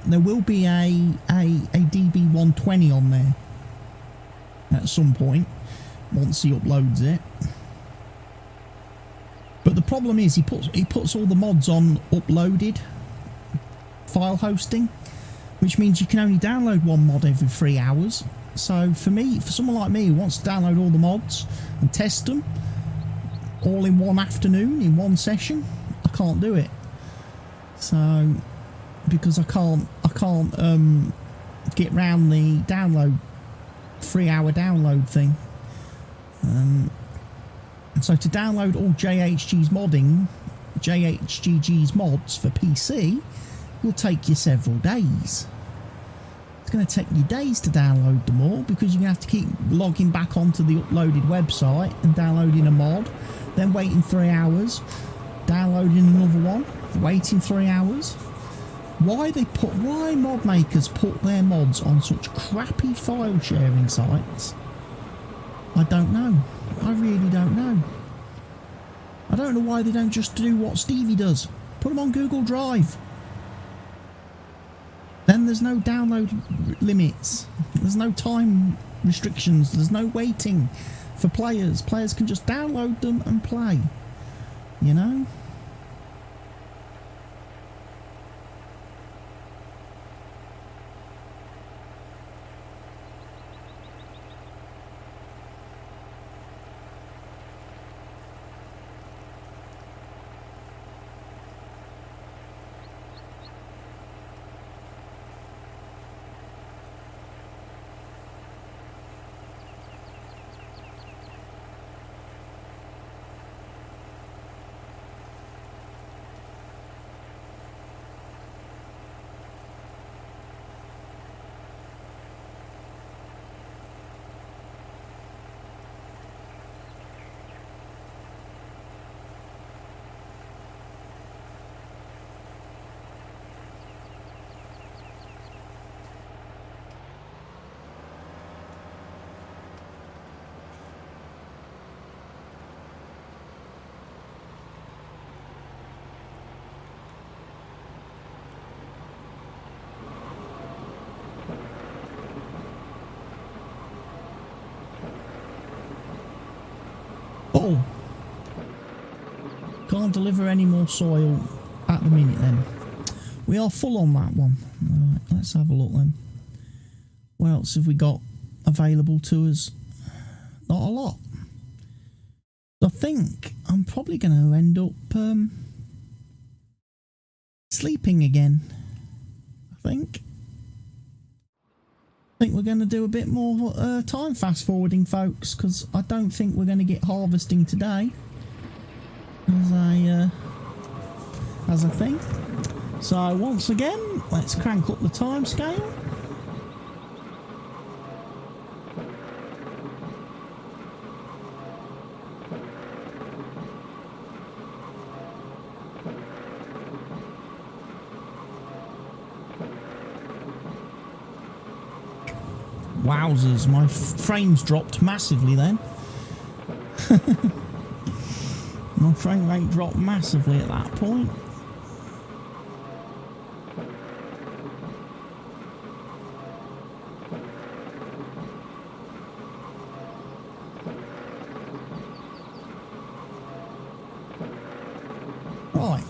there will be a DB120 on there at some point once he uploads it. But the problem is he puts all the mods on uploaded file hosting, which means you can only download one mod every 3 hours. So for someone like me who wants to download all the mods and test them all in one afternoon, in one session, I can't do it. So, because I can't get round the 3-hour download thing. So to download all JHG's mods for PC will take you several days. It's going to take you days to download them all, because you're going to have to keep logging back onto the uploaded website and downloading a mod, then waiting 3 hours, downloading another one, waiting 3 hours. Why mod makers put their mods on such crappy file sharing sites, I don't know. I really don't know. I don't know why they don't just do what Stevie does. Put them on Google Drive. Then there's no download limits. There's no time restrictions. There's no waiting for players. Players can just download them and play. You know? Oh, can't deliver any more soil at the minute then? We are full on that one. Right, let's have a look then. What else have we got available to us? Not a lot. I think I'm probably going to end up sleeping again. I think we're going to do a bit more time fast forwarding, folks, because I don't think we're going to get harvesting today as a thing. So once again, let's crank up the time scale. Wowzers, my frames dropped massively then. My frame rate dropped massively at that point. Right.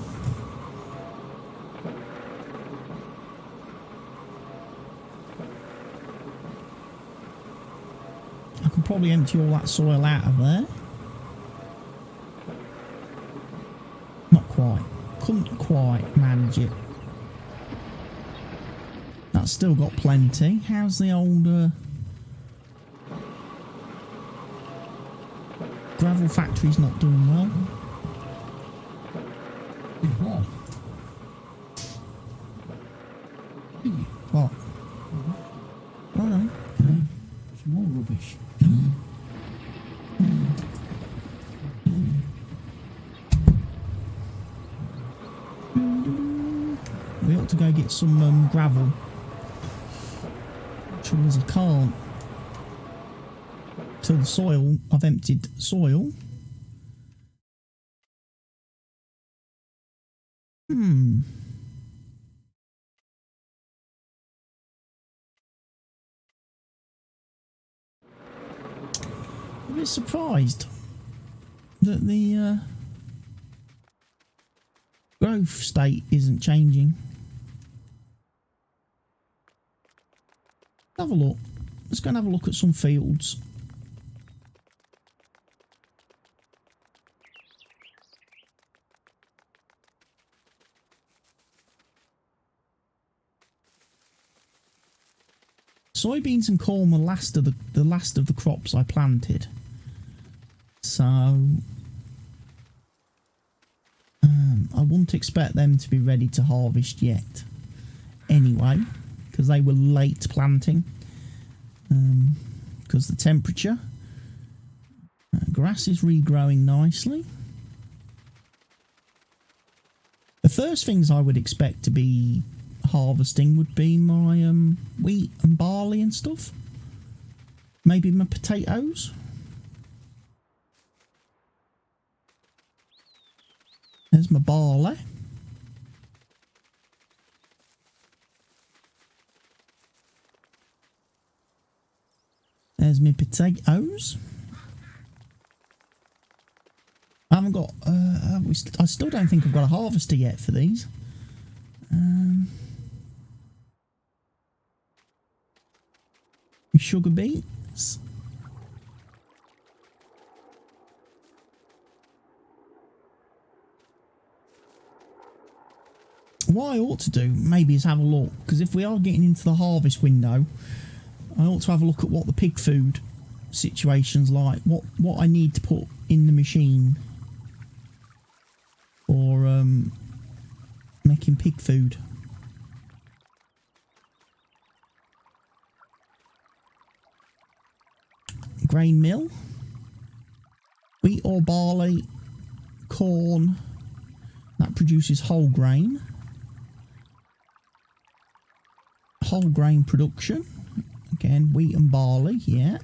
I can probably empty all that soil out of there. Not quite. Couldn't quite manage it. That's still got plenty. How's the old gravel factory's not doing well? What? What? Oh no. Some more rubbish. We ought to go get some gravel. Trouble is I can't. Till the soil, I've emptied soil. I'm a bit surprised that the growth state isn't changing. Have a look. Let's go and have a look at some fields. Soybeans and corn were the last of the crops I planted. So I wouldn't expect them to be ready to harvest yet. Anyway, because they were late planting. Because the temperature. Grass is regrowing nicely. The first things I would expect to be harvesting would be my wheat and barley and stuff. Maybe my potatoes. There's my barley. There's my potatoes. I haven't got I still don't think I've got a harvester yet for these. Sugar beets. What I ought to do maybe is have a look, because if we are getting into the harvest window, I ought to have a look at what the pig food situation's like, what I need to put in the machine for making pig food. Grain mill, wheat or barley, corn, that produces whole grain. Whole grain production, again wheat and barley, yeah.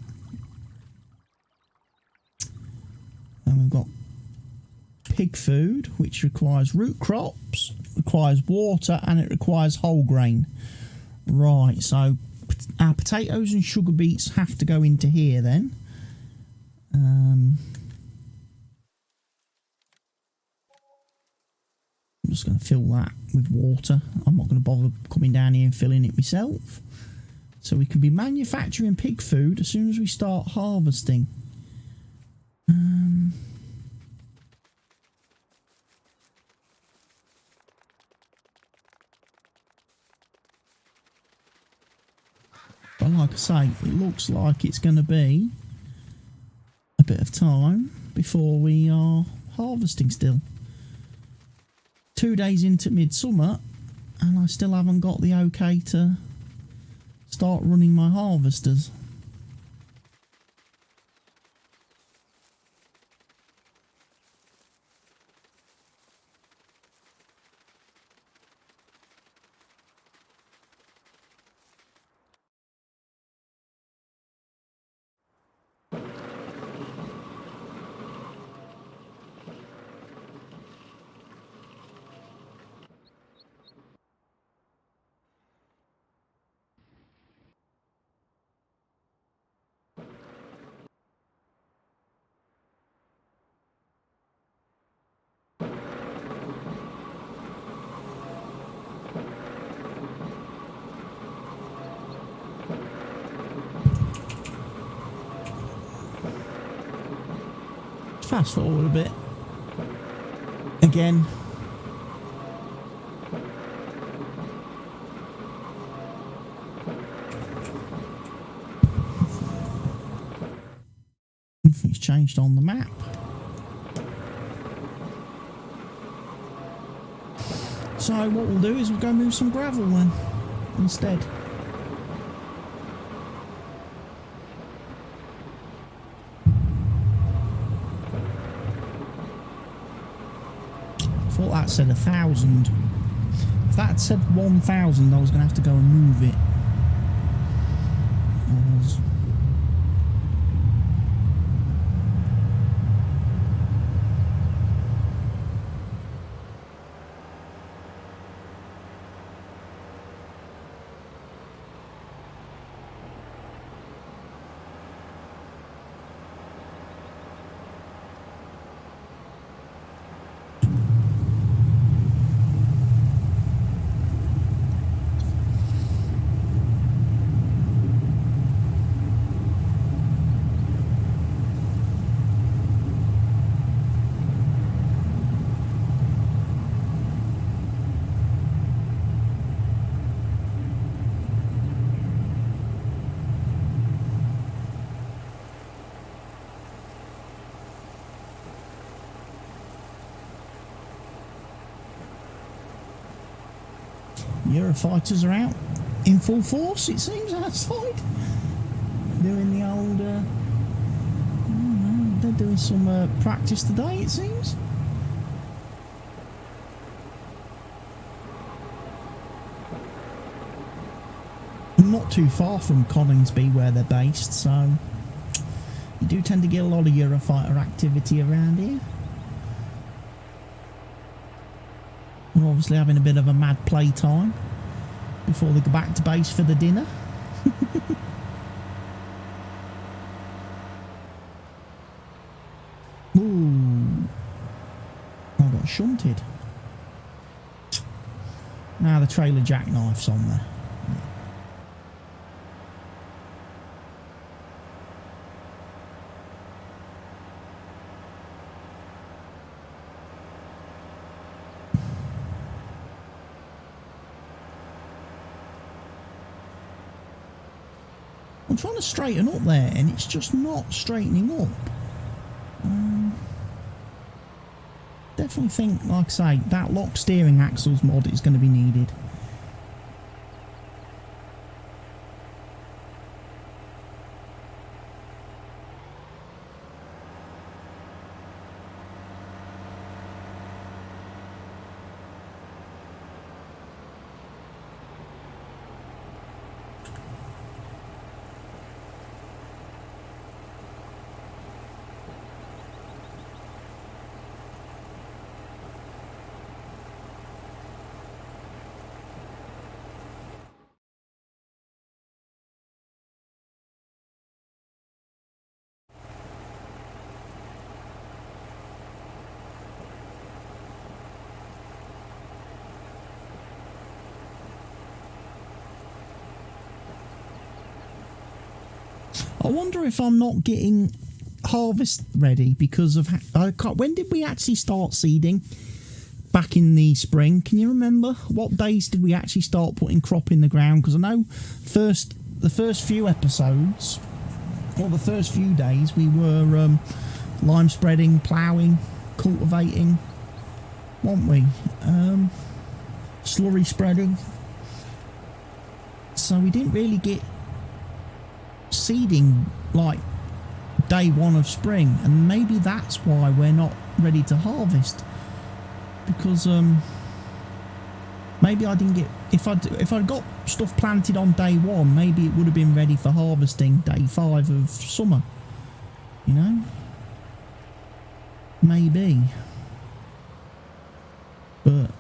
And we've got pig food, which requires root crops, requires water, and it requires whole grain. Right, so our potatoes and sugar beets have to go into here then. I'm just just going to fill that with water. I'm not going to bother coming down here and filling it myself. So we can be manufacturing pig food as soon as we start harvesting. But like I say, it looks like it's going to be a bit of time before we are harvesting still. 2 days into midsummer and I still haven't got the okay to start running my harvesters. Fast forward a bit. Again. Nothing's changed on the map. So what we'll do is we'll go move some gravel then instead. I thought that said 1,000. If that had said 1,000, I was going to have to go and move it. Eurofighters are out in full force, it seems, outside. Doing the old... I don't know, they're doing some practice today, it seems. Not too far from Coningsby, where they're based, so you do tend to get a lot of Eurofighter activity around here. We're obviously having a bit of a mad play time before they go back to base for the dinner. Ooh. I got shunted. Now the trailer jackknife's on there. I'm trying to straighten up there and it's just not straightening up. Definitely think, like I say, that lock steering axles mod is going to be needed. I wonder if I'm not getting harvest ready because of when did we actually start seeding? Back in the spring. Can you remember what days did we actually start putting crop in the ground? Because I know the first few episodes, or the first few days, we were lime spreading, ploughing, cultivating, weren't we? Slurry spreading. So we didn't really get seeding like day one of spring, and maybe that's why we're not ready to harvest. Because maybe I didn't get, if I'd got stuff planted on day one, maybe it would have been ready for harvesting day 5 of summer, you know, maybe, but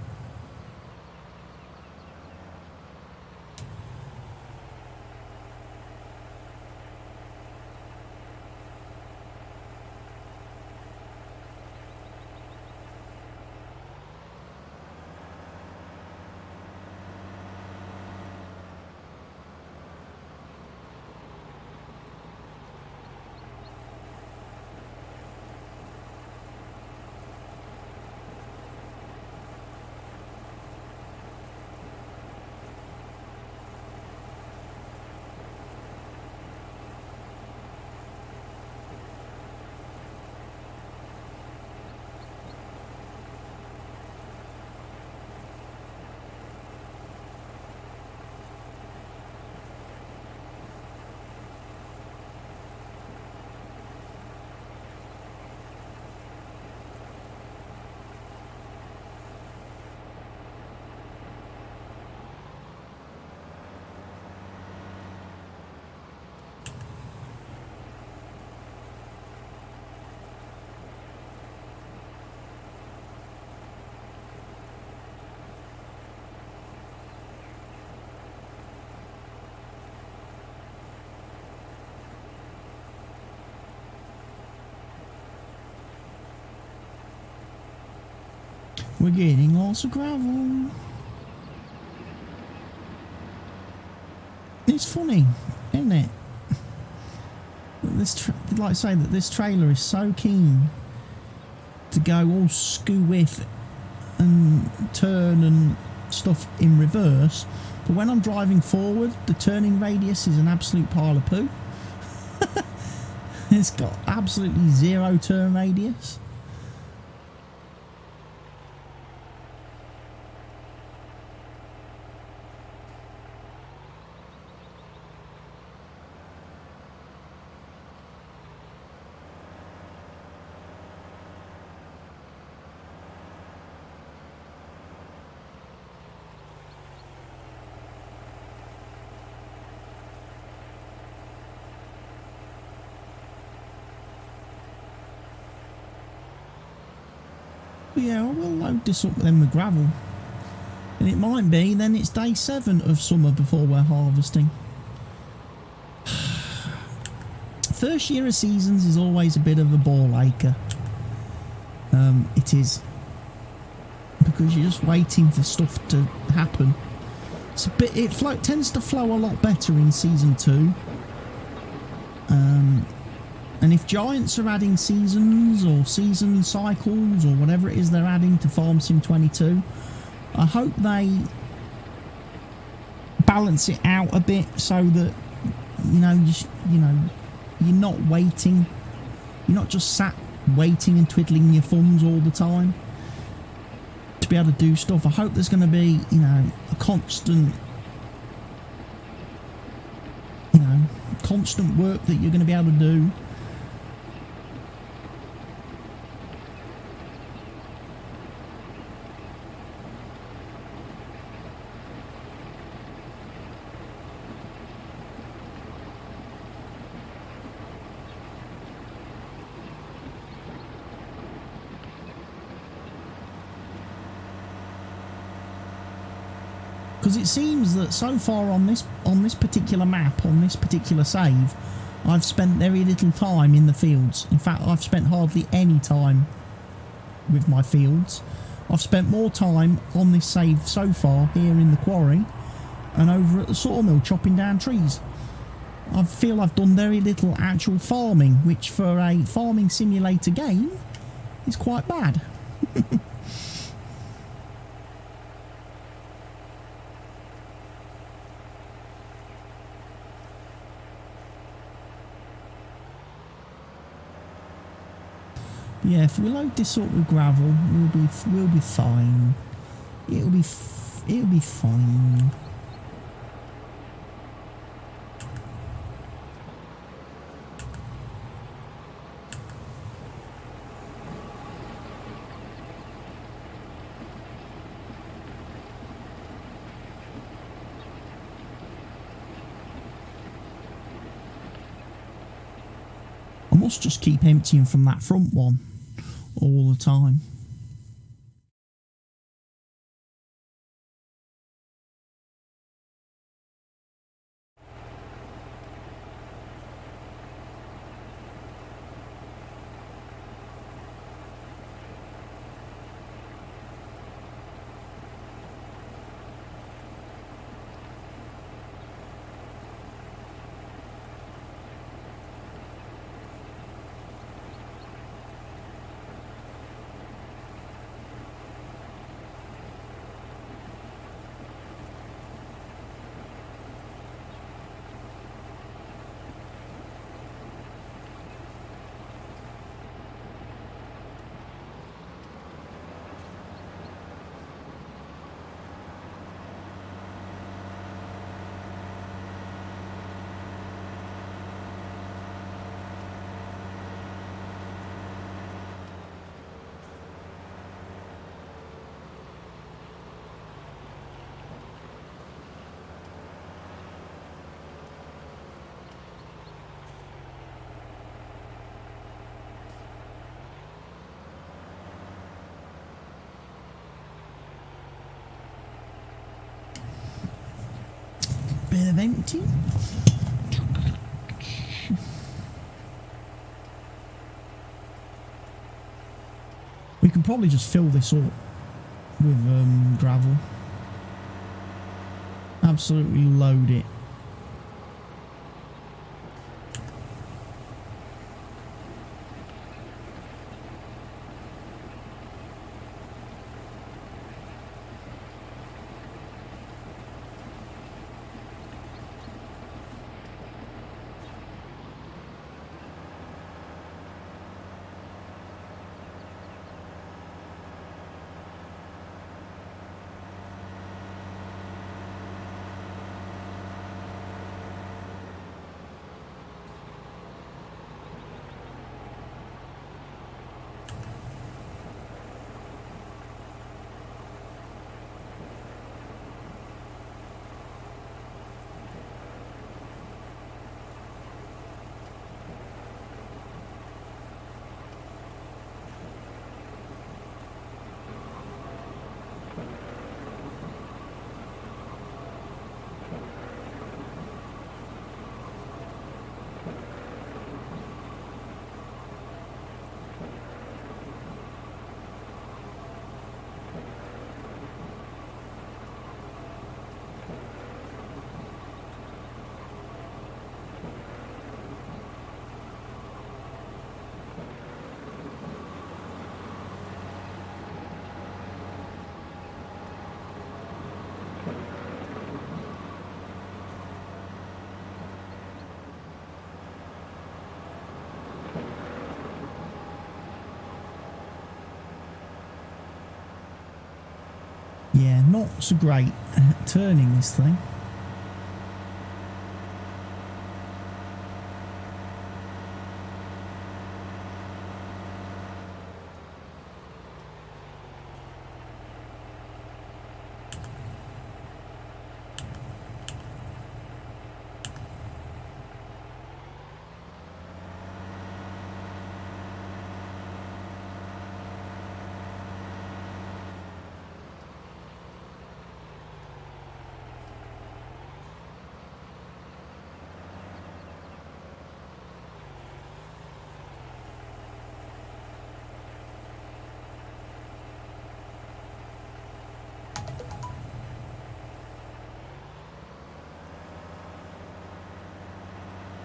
we're getting lots of gravel. It's funny, isn't it? This, like I say, that this trailer is so keen to go all skew-whiff and turn and stuff in reverse, but when I'm driving forward, the turning radius is an absolute pile of poo. It's got absolutely 0 turn radius. But yeah, I will load this up then with gravel. And it might be then it's day 7 of summer before we're harvesting. First year of seasons is always a bit of a ball acher. It is. Because you're just waiting for stuff to happen. It's a bit, it tends to flow a lot better in season 2. And if Giants are adding seasons or season cycles or whatever it is they're adding to Farm Sim 22, I hope they balance it out a bit so that you're not waiting. You're not just sat waiting and twiddling your thumbs all the time to be able to do stuff. I hope there's going to be, a constant work that you're going to be able to do. Because it seems that so far on this particular map, on this particular save, I've spent very little time in the fields. In fact, I've spent hardly any time with my fields. I've spent more time on this save so far here in the quarry and over at the sawmill chopping down trees. I feel I've done very little actual farming, which for a farming simulator game is quite bad. Yeah, if we load this up with gravel, we'll be fine. It'll be fine. I must just keep emptying from that front one all the time. Bit of empty. We can probably just fill this up with gravel. Absolutely load it. Yeah, not so great at turning this thing.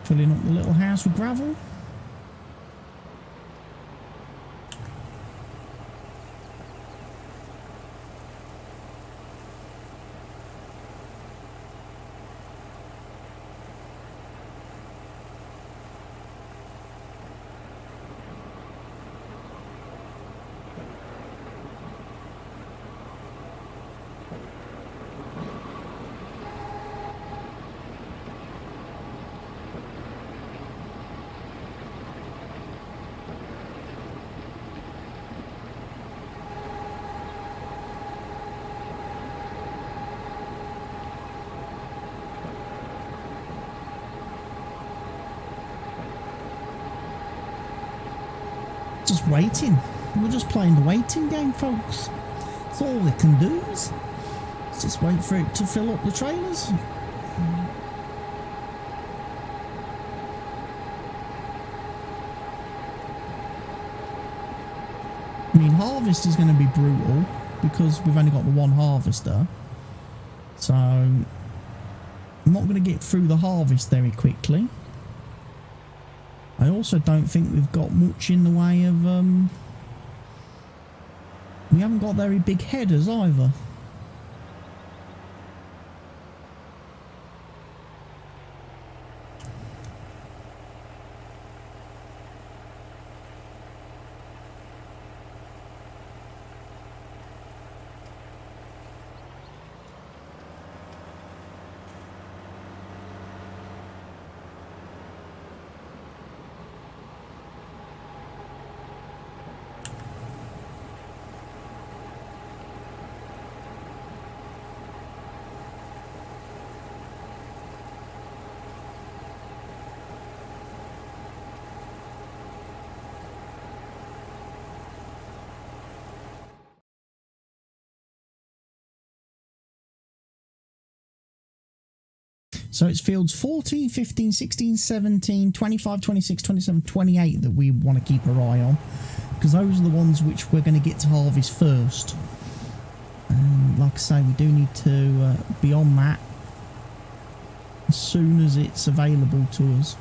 Filling up the little house with gravel. Just waiting. We're just playing the waiting game, folks. That's all we can do is just wait for it to fill up the trailers. I mean, harvest is going to be brutal because we've only got the one harvester. So I'm not going to get through the harvest very quickly. I also don't think we've got much in the way of, we haven't got very big headers either. So it's fields 14, 15, 16, 17, 25, 26, 27, 28 that we want to keep our eye on, because those are the ones which we're going to get to harvest first. And like I say, we do need to be on that as soon as it's available to us.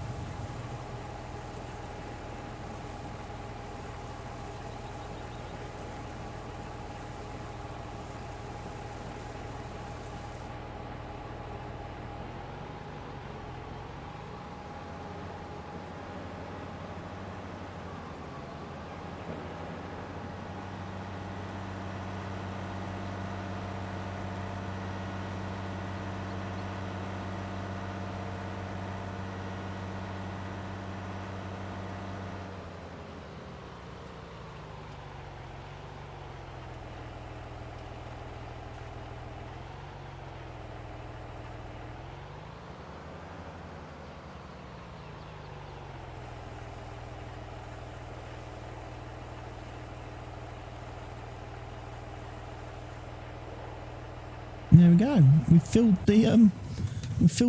There we go. We filled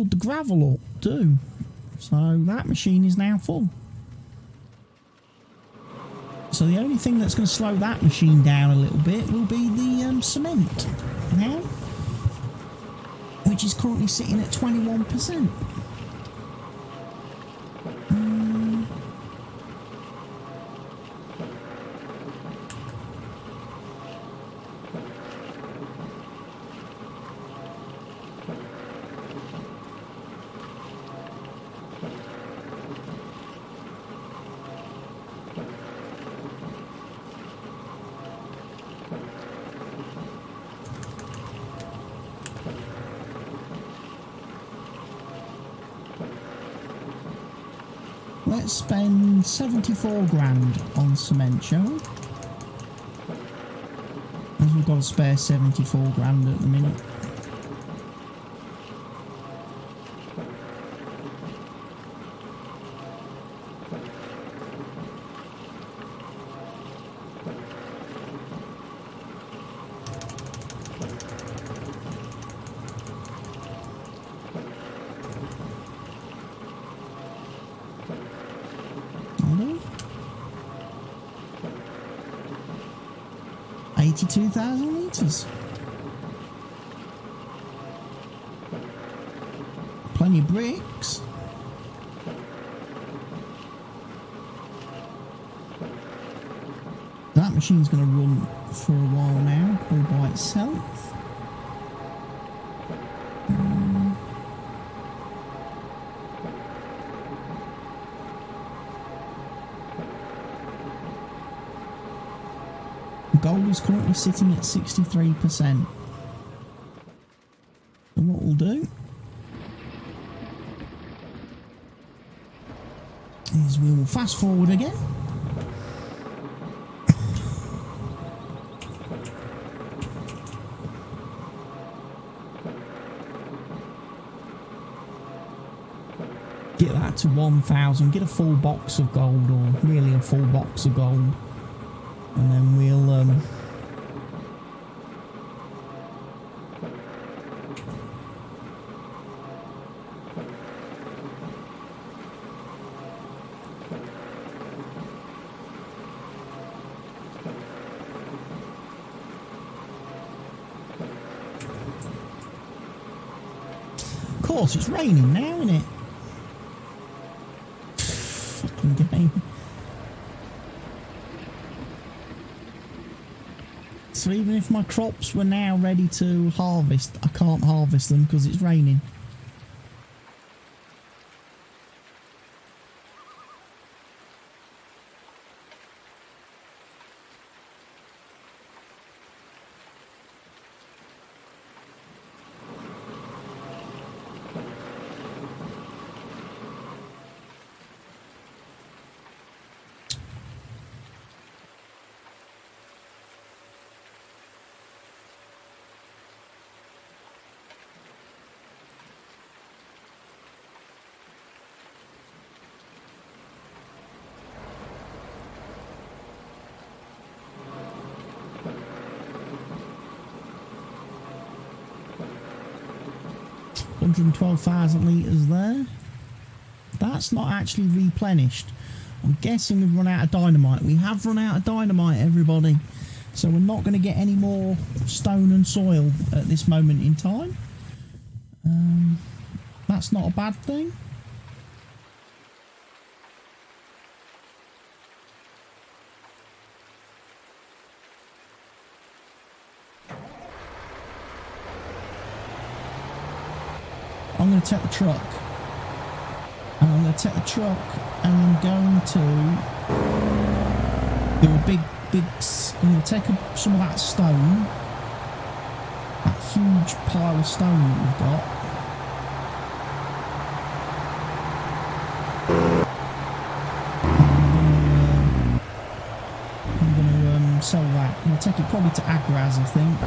the gravel up too, so that machine is now full. So the only thing that's going to slow that machine down a little bit will be the cement now, which is currently sitting at 21%. Let's spend 74 grand on cement, shall we? As we've got a spare 74 grand at the minute. Hold on. 82,000 litres. Plenty of bricks. that machine's going to run for a while now, all by itself. Gold is currently sitting at 63%. And what we'll do is we will fast forward again. Get that to 1,000, get a full box of gold, or really a full box of gold. And then we'll of course it's raining now, isn't it? Fucking game. So even if my crops were now ready to harvest, I can't harvest them because it's raining. $112,000 litres there. That's not actually replenished. I'm guessing we've run out of dynamite. We have run out of dynamite, everybody. So we're not going to get any more stone and soil at this moment in time. That's not a bad thing. I'm going to take the truck, and I'm going to take the truck, and I'm going to do a big, I'm going to take some of that stone, that huge pile of stone that we've got, I'm going to sell that. I'm going to take it probably to Agraz, I think.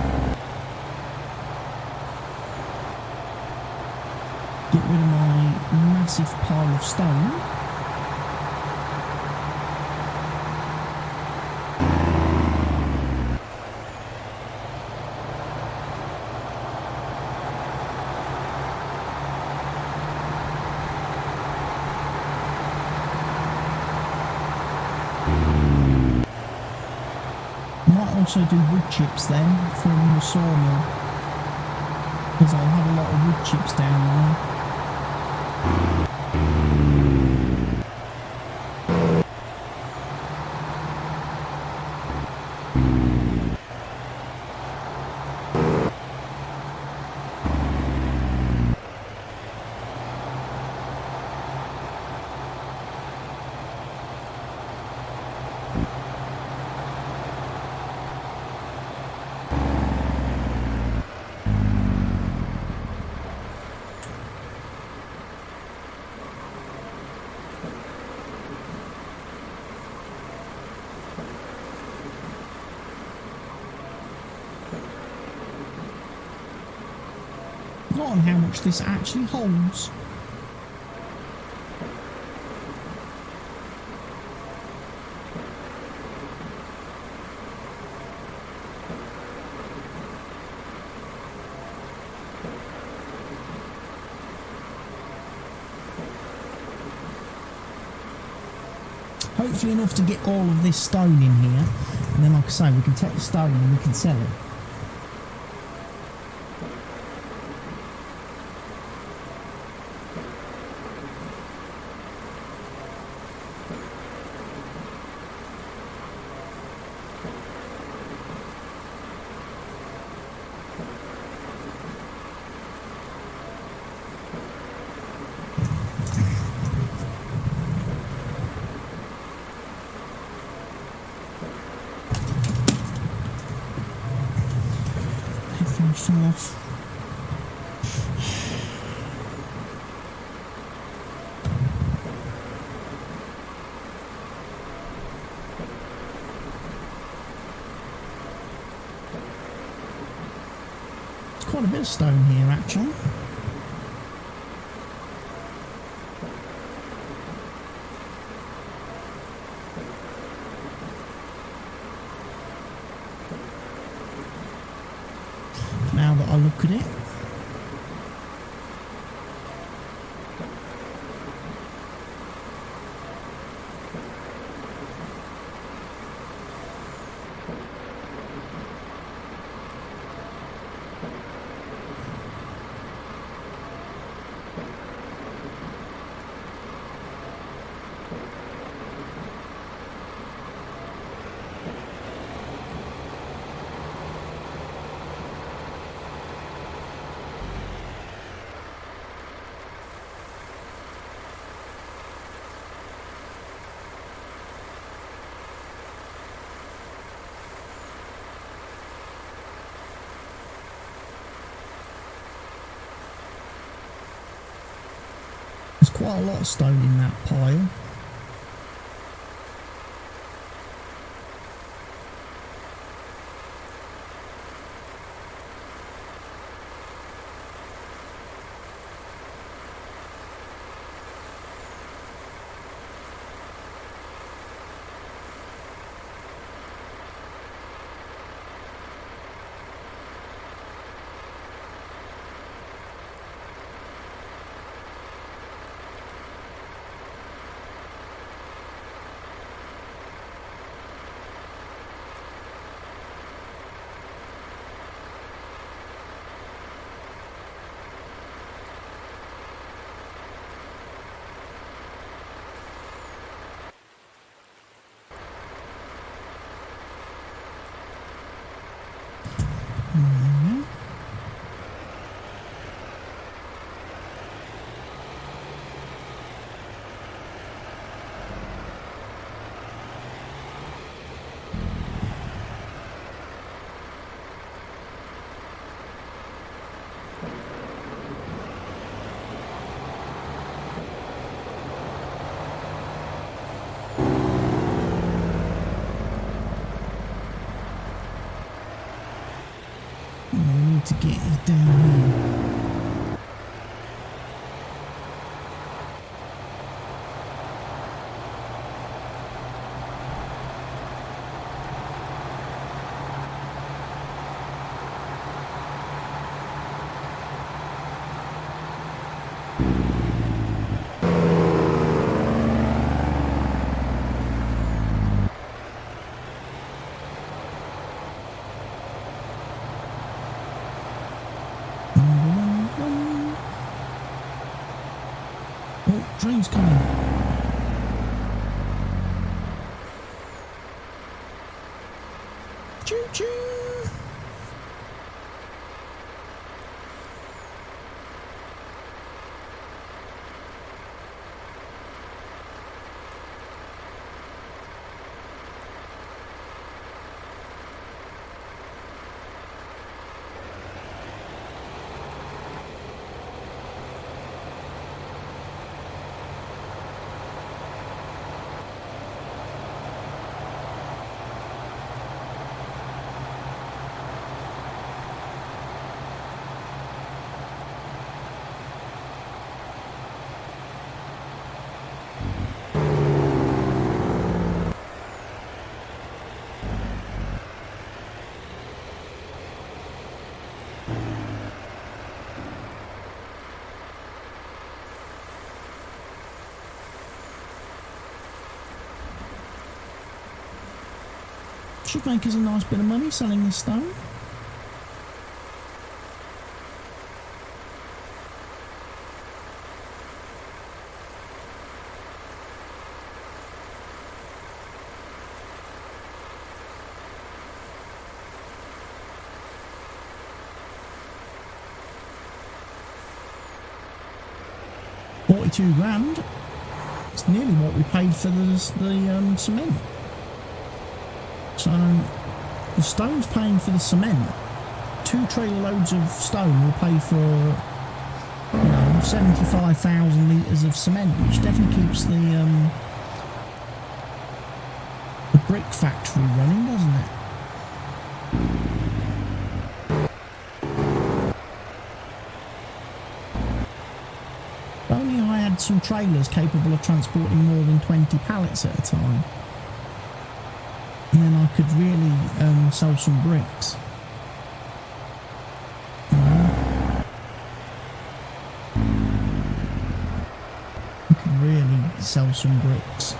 Get rid of my massive pile of stone. Might also do wood chips then from the sawmill, because I'll have a lot of wood chips down there. On how much this actually holds. Hopefully enough to get all of this stone in here, and then like I say, we can take the stone and we can sell it. Starting off. There's quite a bit of stone here actually. Now that I look at it, there's quite a lot of stone in that pile. We need to get it down here. Oh, train's coming. Choo choo. Should make us a nice bit of money selling this stone. £42,000. It's nearly what we paid for the cement. So the stone's paying for the cement 2 trailer loads of stone will pay for, you know, 75,000 litres of cement, which definitely keeps the brick factory running, doesn't it? If only I had some trailers capable of transporting more than 20 pallets at a time. And then I could really sell some bricks. I could really sell some bricks.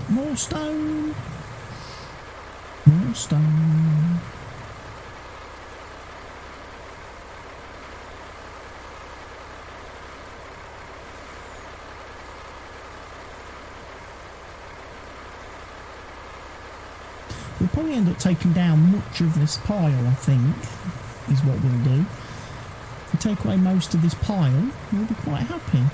More stone. More stone. We'll probably end up taking down much of this pile, I think, is what we'll do. If we take away most of this pile, we'll be quite happy.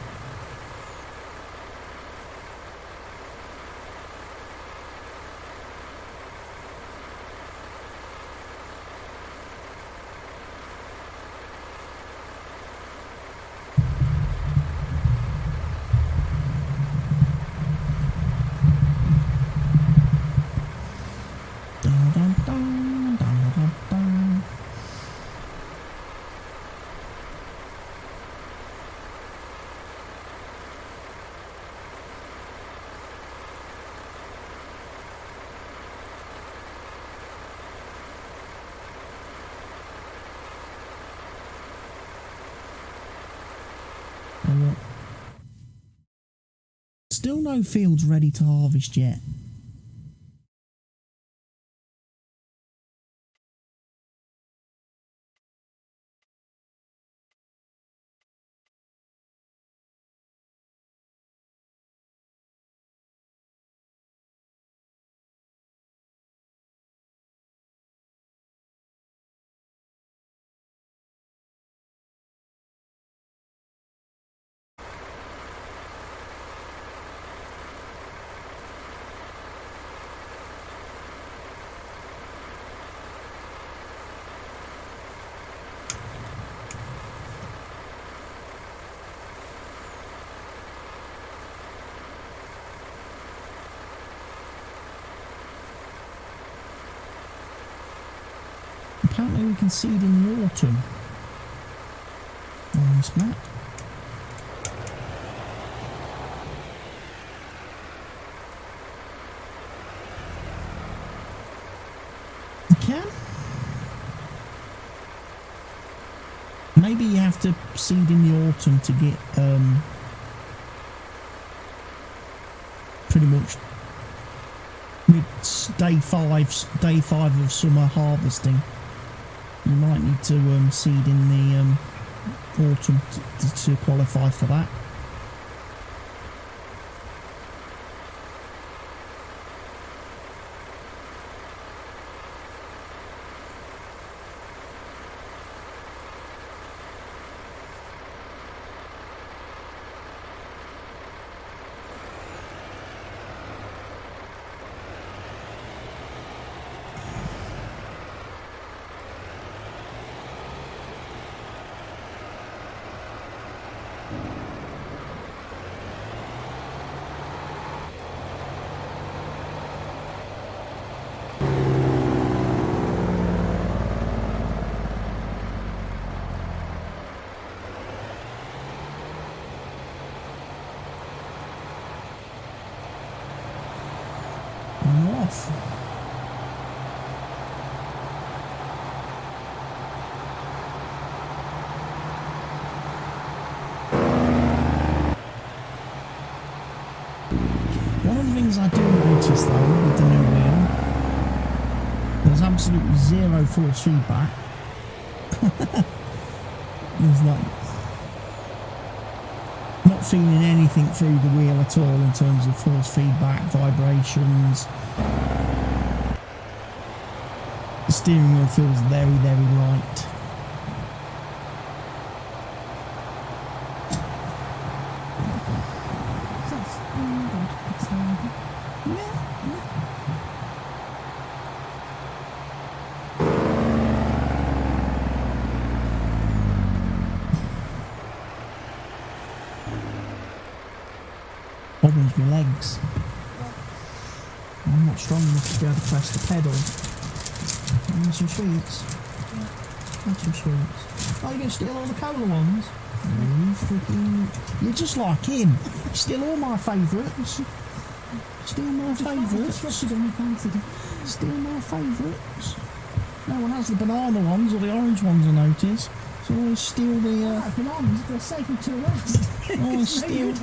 Still no fields ready to harvest yet. Apparently we can seed in the autumn on this map. You can. Maybe you have to seed in the autumn to get pretty much day five of summer harvesting. You might need to seed in the autumn to qualify for that. And you're off. One of the things I do notice though with the new wheel, there's absolutely zero force feedback. There's like not feeling anything through the wheel at all in terms of force feedback, vibrations. The steering wheel feels very, very light. Problems with my legs. I'm not strong enough to be able to press the pedal. And some sweets. Have some sweets. Oh, you're going to steal all the cola ones? You're just like him. Steal all my favourites. Steal my favourites. Steal my favourites. No one has the banana ones or the orange ones, I notice. So always steal the bananas, they're safe until last. Always steal the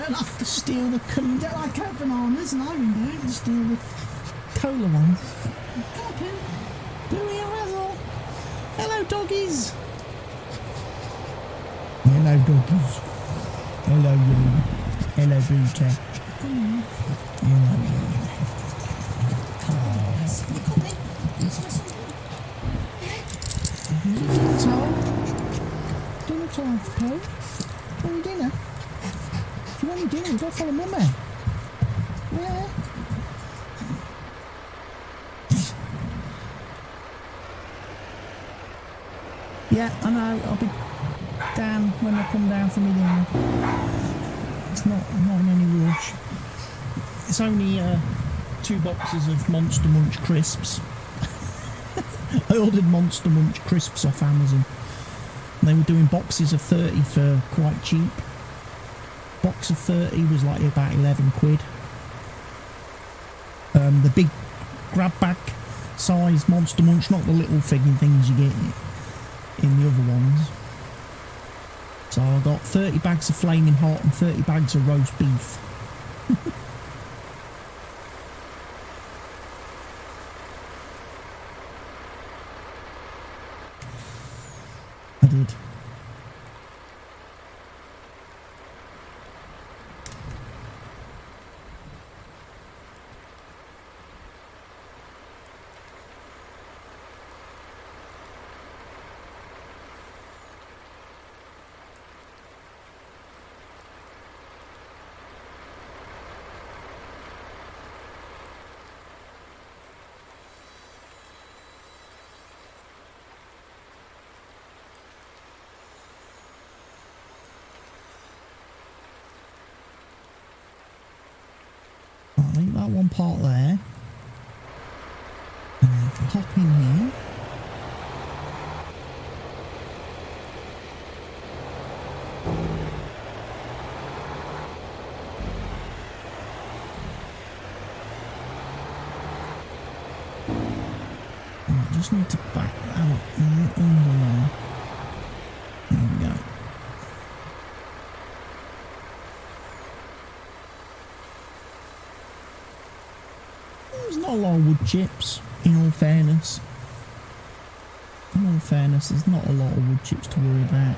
You don't like Coke bananas, and I do. steal the cola ones. Copy. Do me a razzle. Hello, doggies. Hello, doggies. Hello, you. Hello, Booter. Hello, you. Dinner time for Paul. Want your dinner? If you want your dinner, you've got to follow Mummy. Yeah. Yeah, I know. I'll be down when I come down for my dinner. I'm not in any rush. It's only 2 boxes of Monster Munch crisps. I ordered Monster Munch crisps off Amazon. And they were doing boxes of 30 for quite cheap. Box of 30 was like about 11 quid. The big grab bag size Monster Munch, not the little figging things you get in the other ones. So I got 30 bags of Flaming Hot and 30 bags of roast beef. I did. Leave that one part there. And then hop in here. And I just need to back that up and under there. There we go. There's not a lot of wood chips, in all fairness. In all fairness, there's not a lot of wood chips to worry about.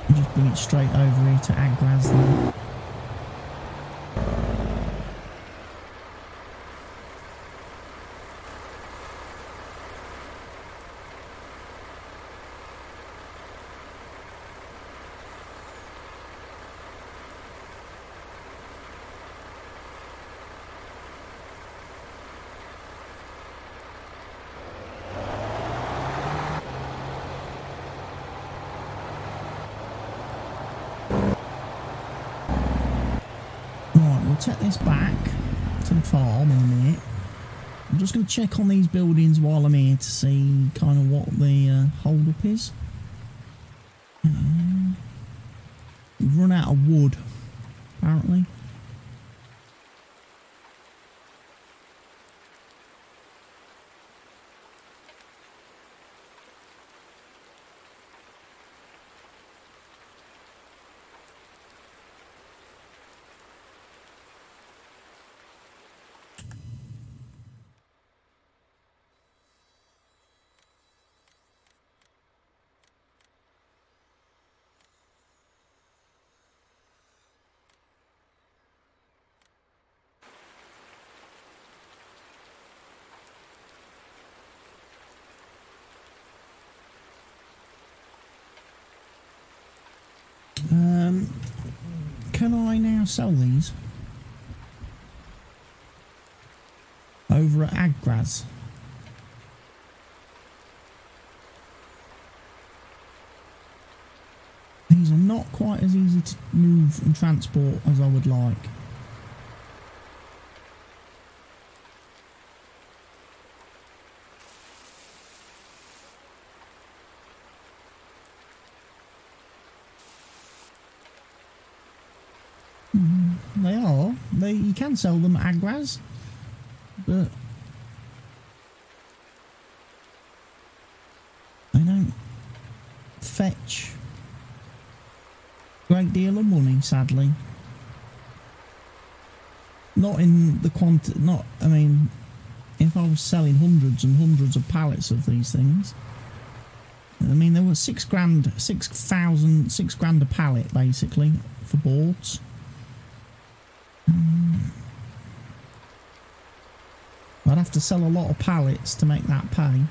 I'll just bring it straight over here to Agraz there. Right, we'll take this back to the farm in a minute. I'm just going to check on these buildings while I'm here to see kind of what the hold up is. We've run out of wood, apparently. Can I now sell these over at Agraz? These are not quite as easy to move and transport as I would like. They are. You can sell them at Agraz, but they don't fetch a great deal of money, sadly. Not in the quantity. I mean, if I was selling hundreds and hundreds of pallets of these things, I mean, there was $6 grand a pallet basically for boards. I'd have to sell a lot of pallets to make that pay.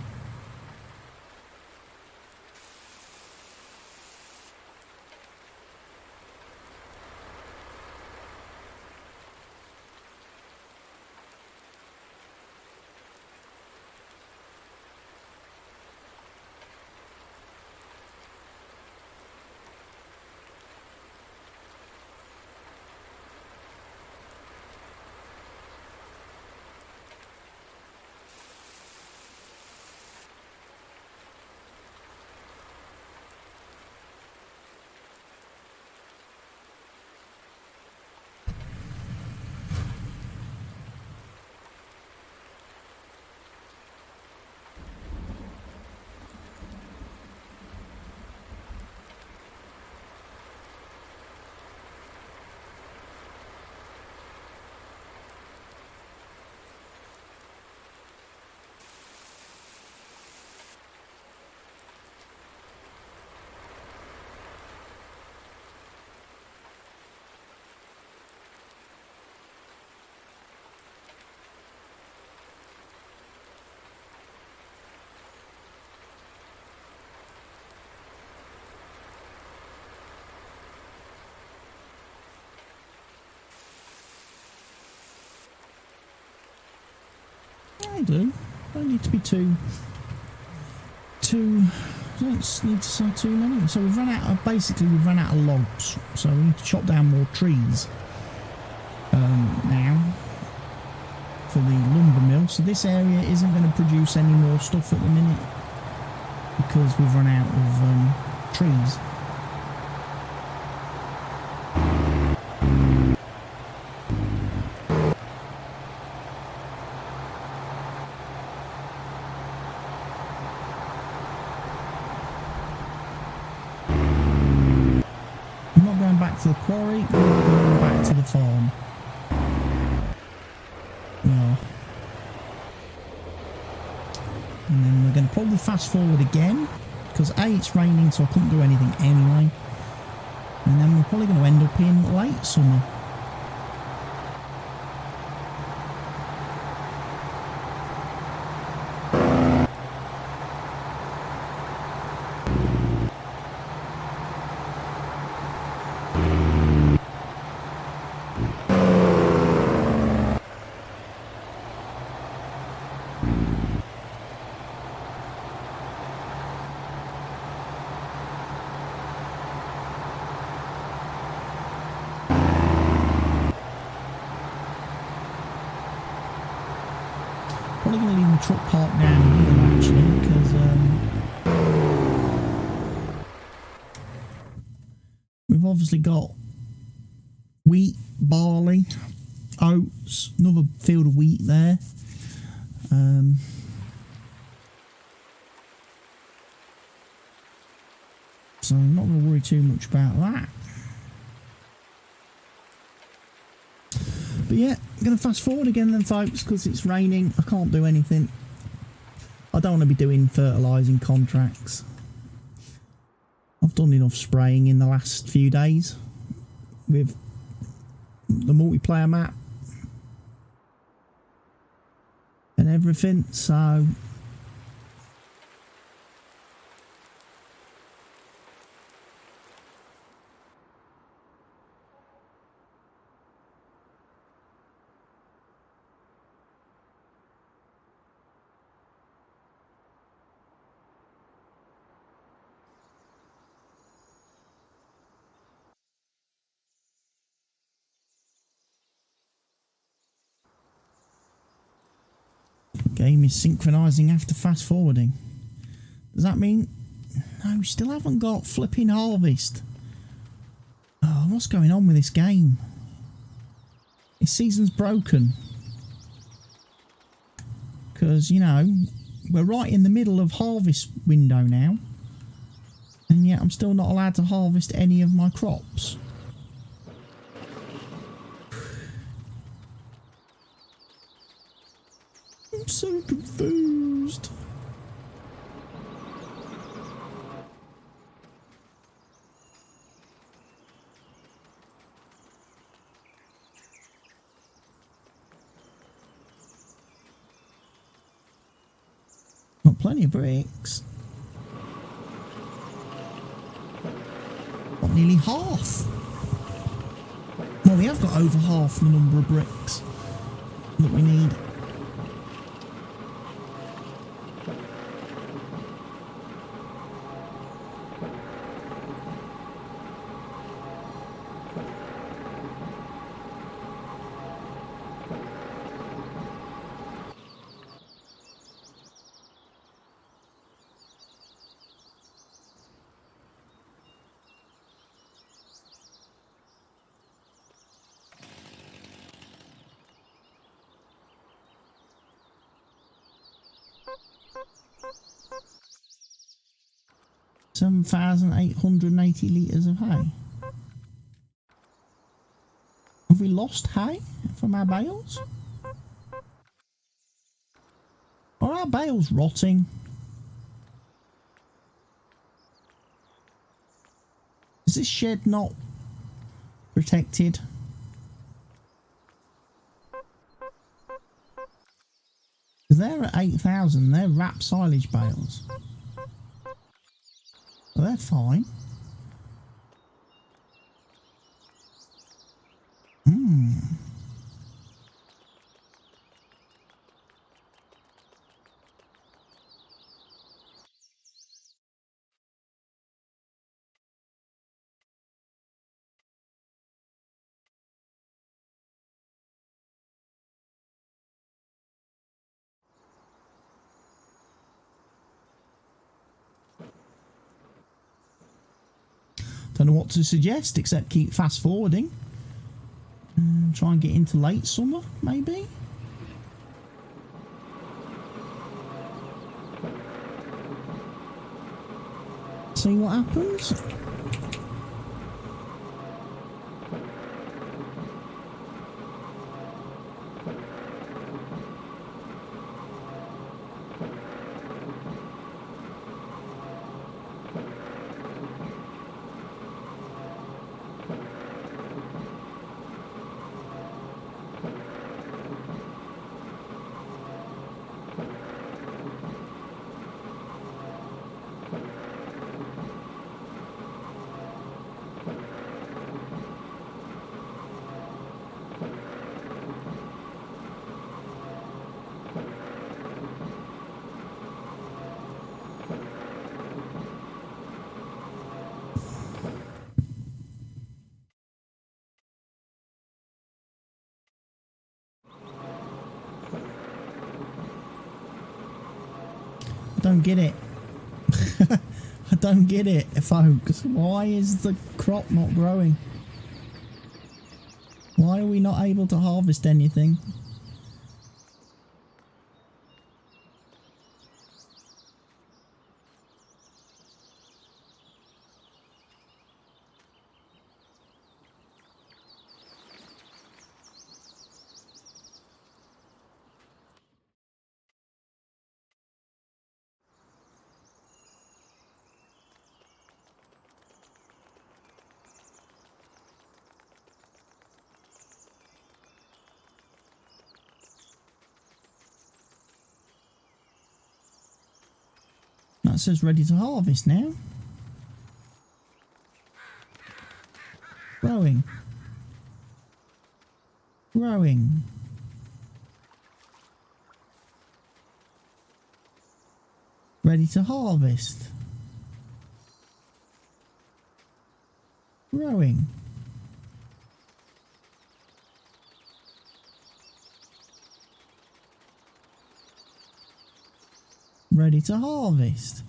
I do. Don't need to be too. Don't need to sell too many. So we've run out of. Basically, we've run out of logs. So we need to chop down more trees. Now for the lumber mill. So this area isn't going to produce any more stuff at the minute because we've run out of trees. To the quarry, and going back to the farm. Yeah. And then we're going to probably fast forward again because A, it's raining, so I couldn't do anything anyway. And then we're probably going to end up in late summer. probably going to leave my truck parked down here actually, because we've obviously got wheat, barley, oats, another field of wheat there. So I'm not going to worry too much about that. But yeah, I'm going to fast forward again then, folks, because it's raining. I can't do anything. I don't want to be doing fertilising contracts. I've done enough spraying in the last few days with the multiplayer map and everything, so game is synchronising after fast forwarding. Does that mean no, we still haven't got flipping harvest? Oh, what's going on with this game? This season's broken. Because, you know, we're right in the middle of harvest window now, and yet I'm still not allowed to harvest any of my crops. I'm so confused. Got plenty of bricks. Got nearly half. Well, we have got over half the number of bricks that we need. $7,880 litres of hay. Have we lost hay from our bales? Are our bales rotting? Is this shed not protected? Because they're at 8,000, they're wrap silage bales. Well, they're fine. Don't know what to suggest except keep fast forwarding. Try and get into late summer, maybe? See what happens. don't get it. I don't get it, folks. Why is the crop not growing? Why are we not able to harvest anything? That says ready to harvest now. Growing. Growing. Ready to harvest. Growing. Ready to harvest.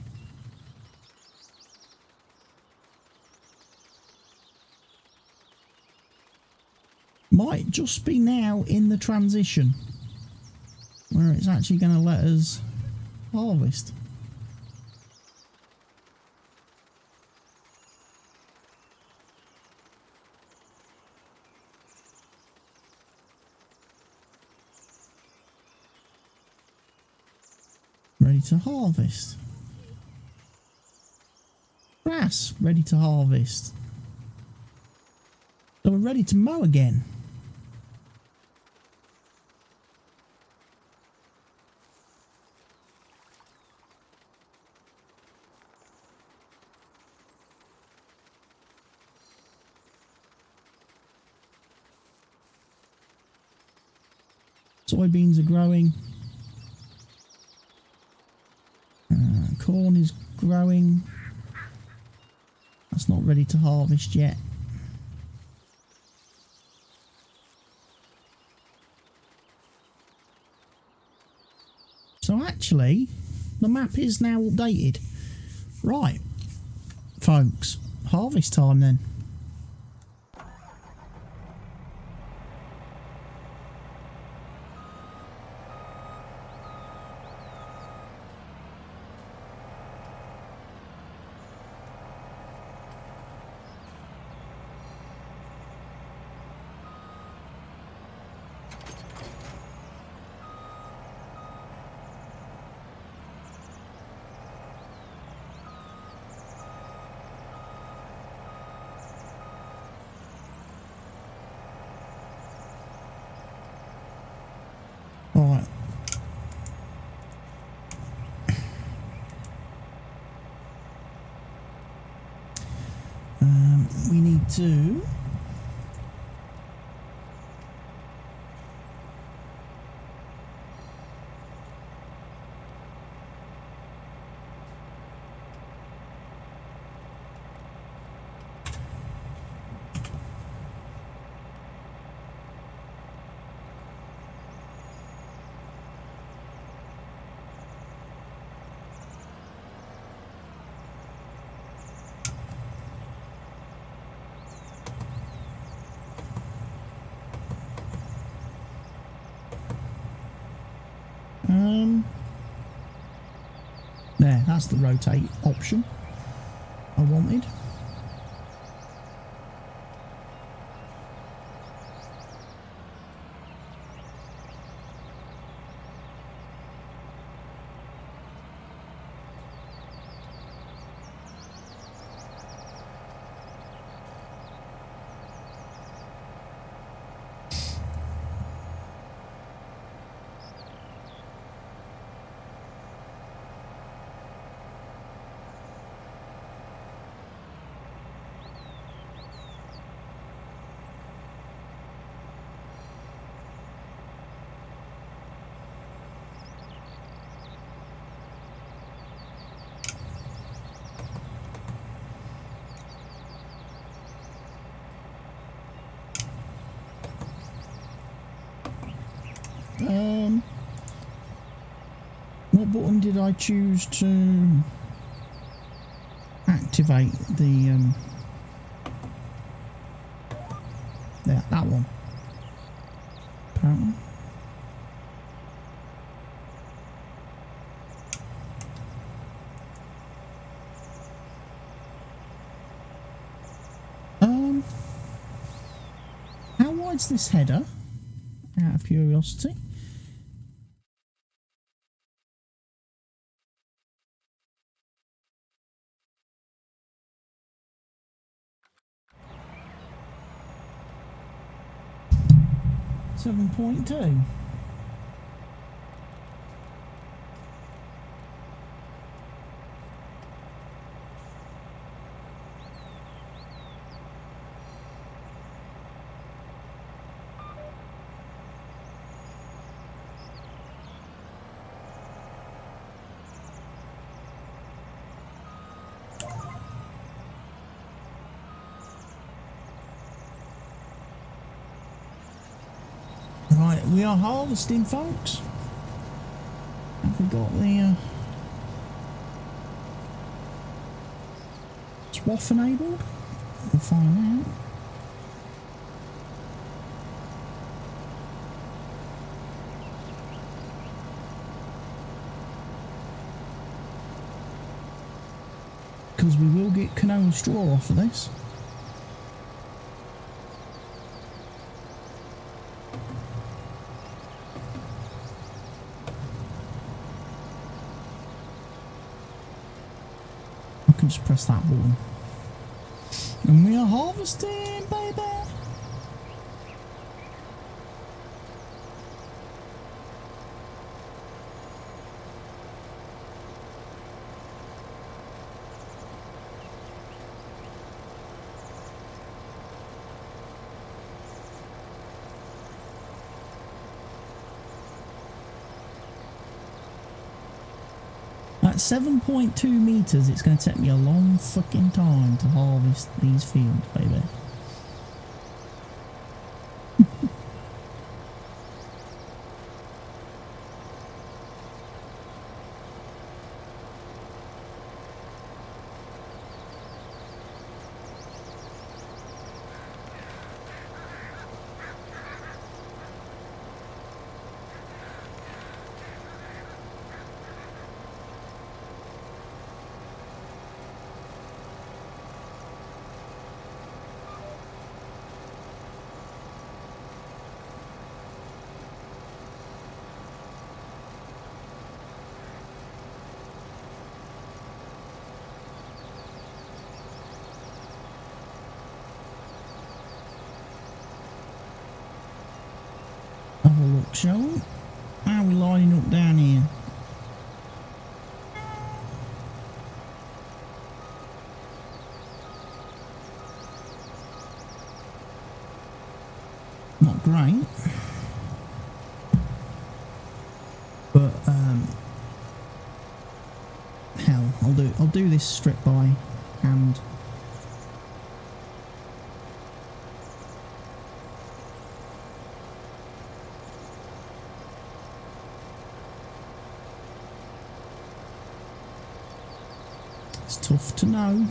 Might just be now in the transition where it's actually going to let us harvest. Ready to harvest. Grass, ready to harvest. So we're ready to mow again. Soybeans are growing. Corn is growing. That's not ready to harvest yet. So actually, the map is now updated. Right, folks, harvest time then. Right. We need to there, that's the rotate option I wanted. What button did I choose to activate the there, that one apparently. How wide's this header, out of curiosity? .2. Right, we are harvesting, folks. Have we got the swath enabled? We'll find out. Because we will get canola straw off of this. Just press that button and we are harvesting, baby. At 7.2 meters, it's going to take me a long fucking time to harvest these fields, baby. Have a look, shall we? How are we lining up down here? Not great, but hell, I'll do this strip by hand. It's tough to know.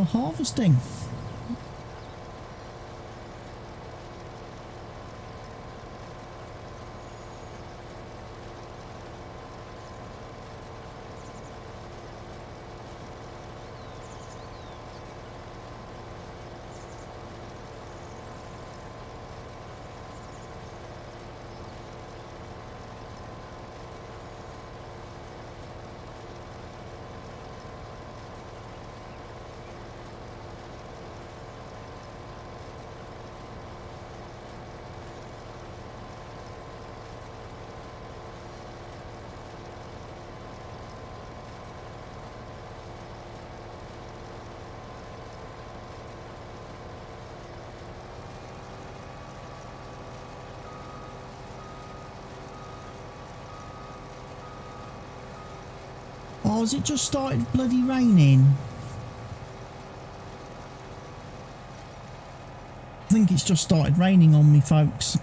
our harvesting. Oh, has it just started bloody raining? I think it's just started raining on me, folks.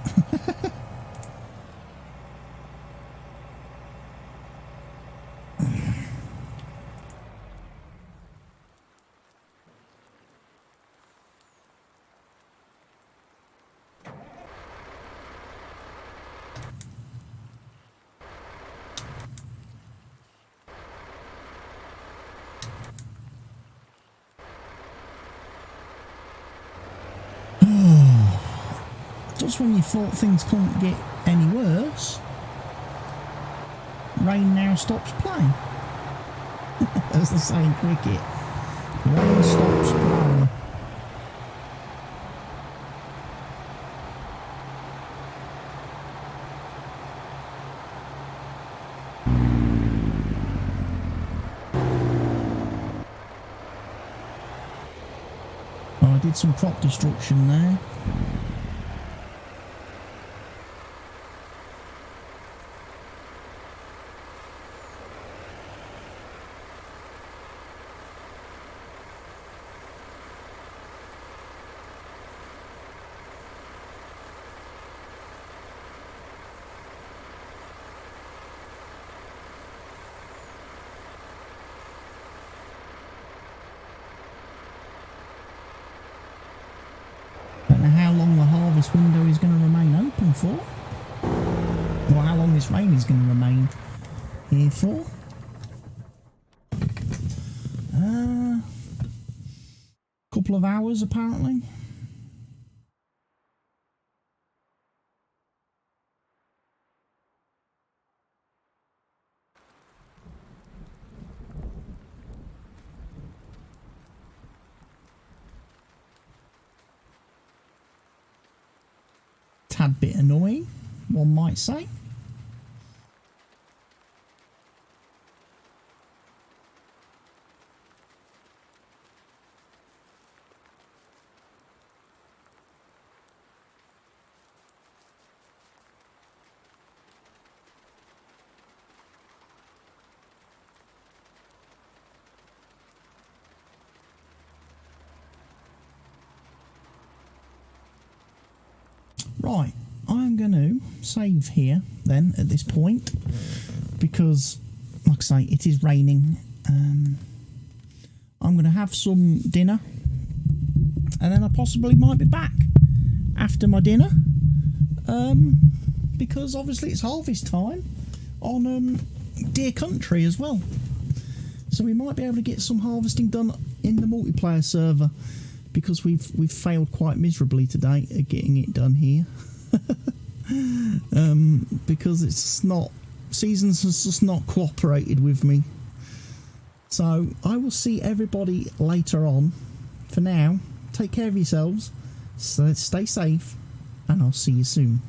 Just when you thought things couldn't get any worse, rain now stops playing. As they say in cricket, rain stops playing. Oh, I did some crop destruction there. Don't know how long the harvest window is going to remain open for, or how long this rain is going to remain here for. Couple of hours apparently. Tad bit annoying, one might say. Right, I'm going to save here then at this point because, like I say, it is raining. I'm going to have some dinner and then I possibly might be back after my dinner because obviously it's harvest time on Deer Country as well. So we might be able to get some harvesting done in the multiplayer server, because we've failed quite miserably today at getting it done here. Because it's not, Seasons has just not cooperated with me. So I will see everybody later on. For now, take care of yourselves, stay safe, and I'll see you soon.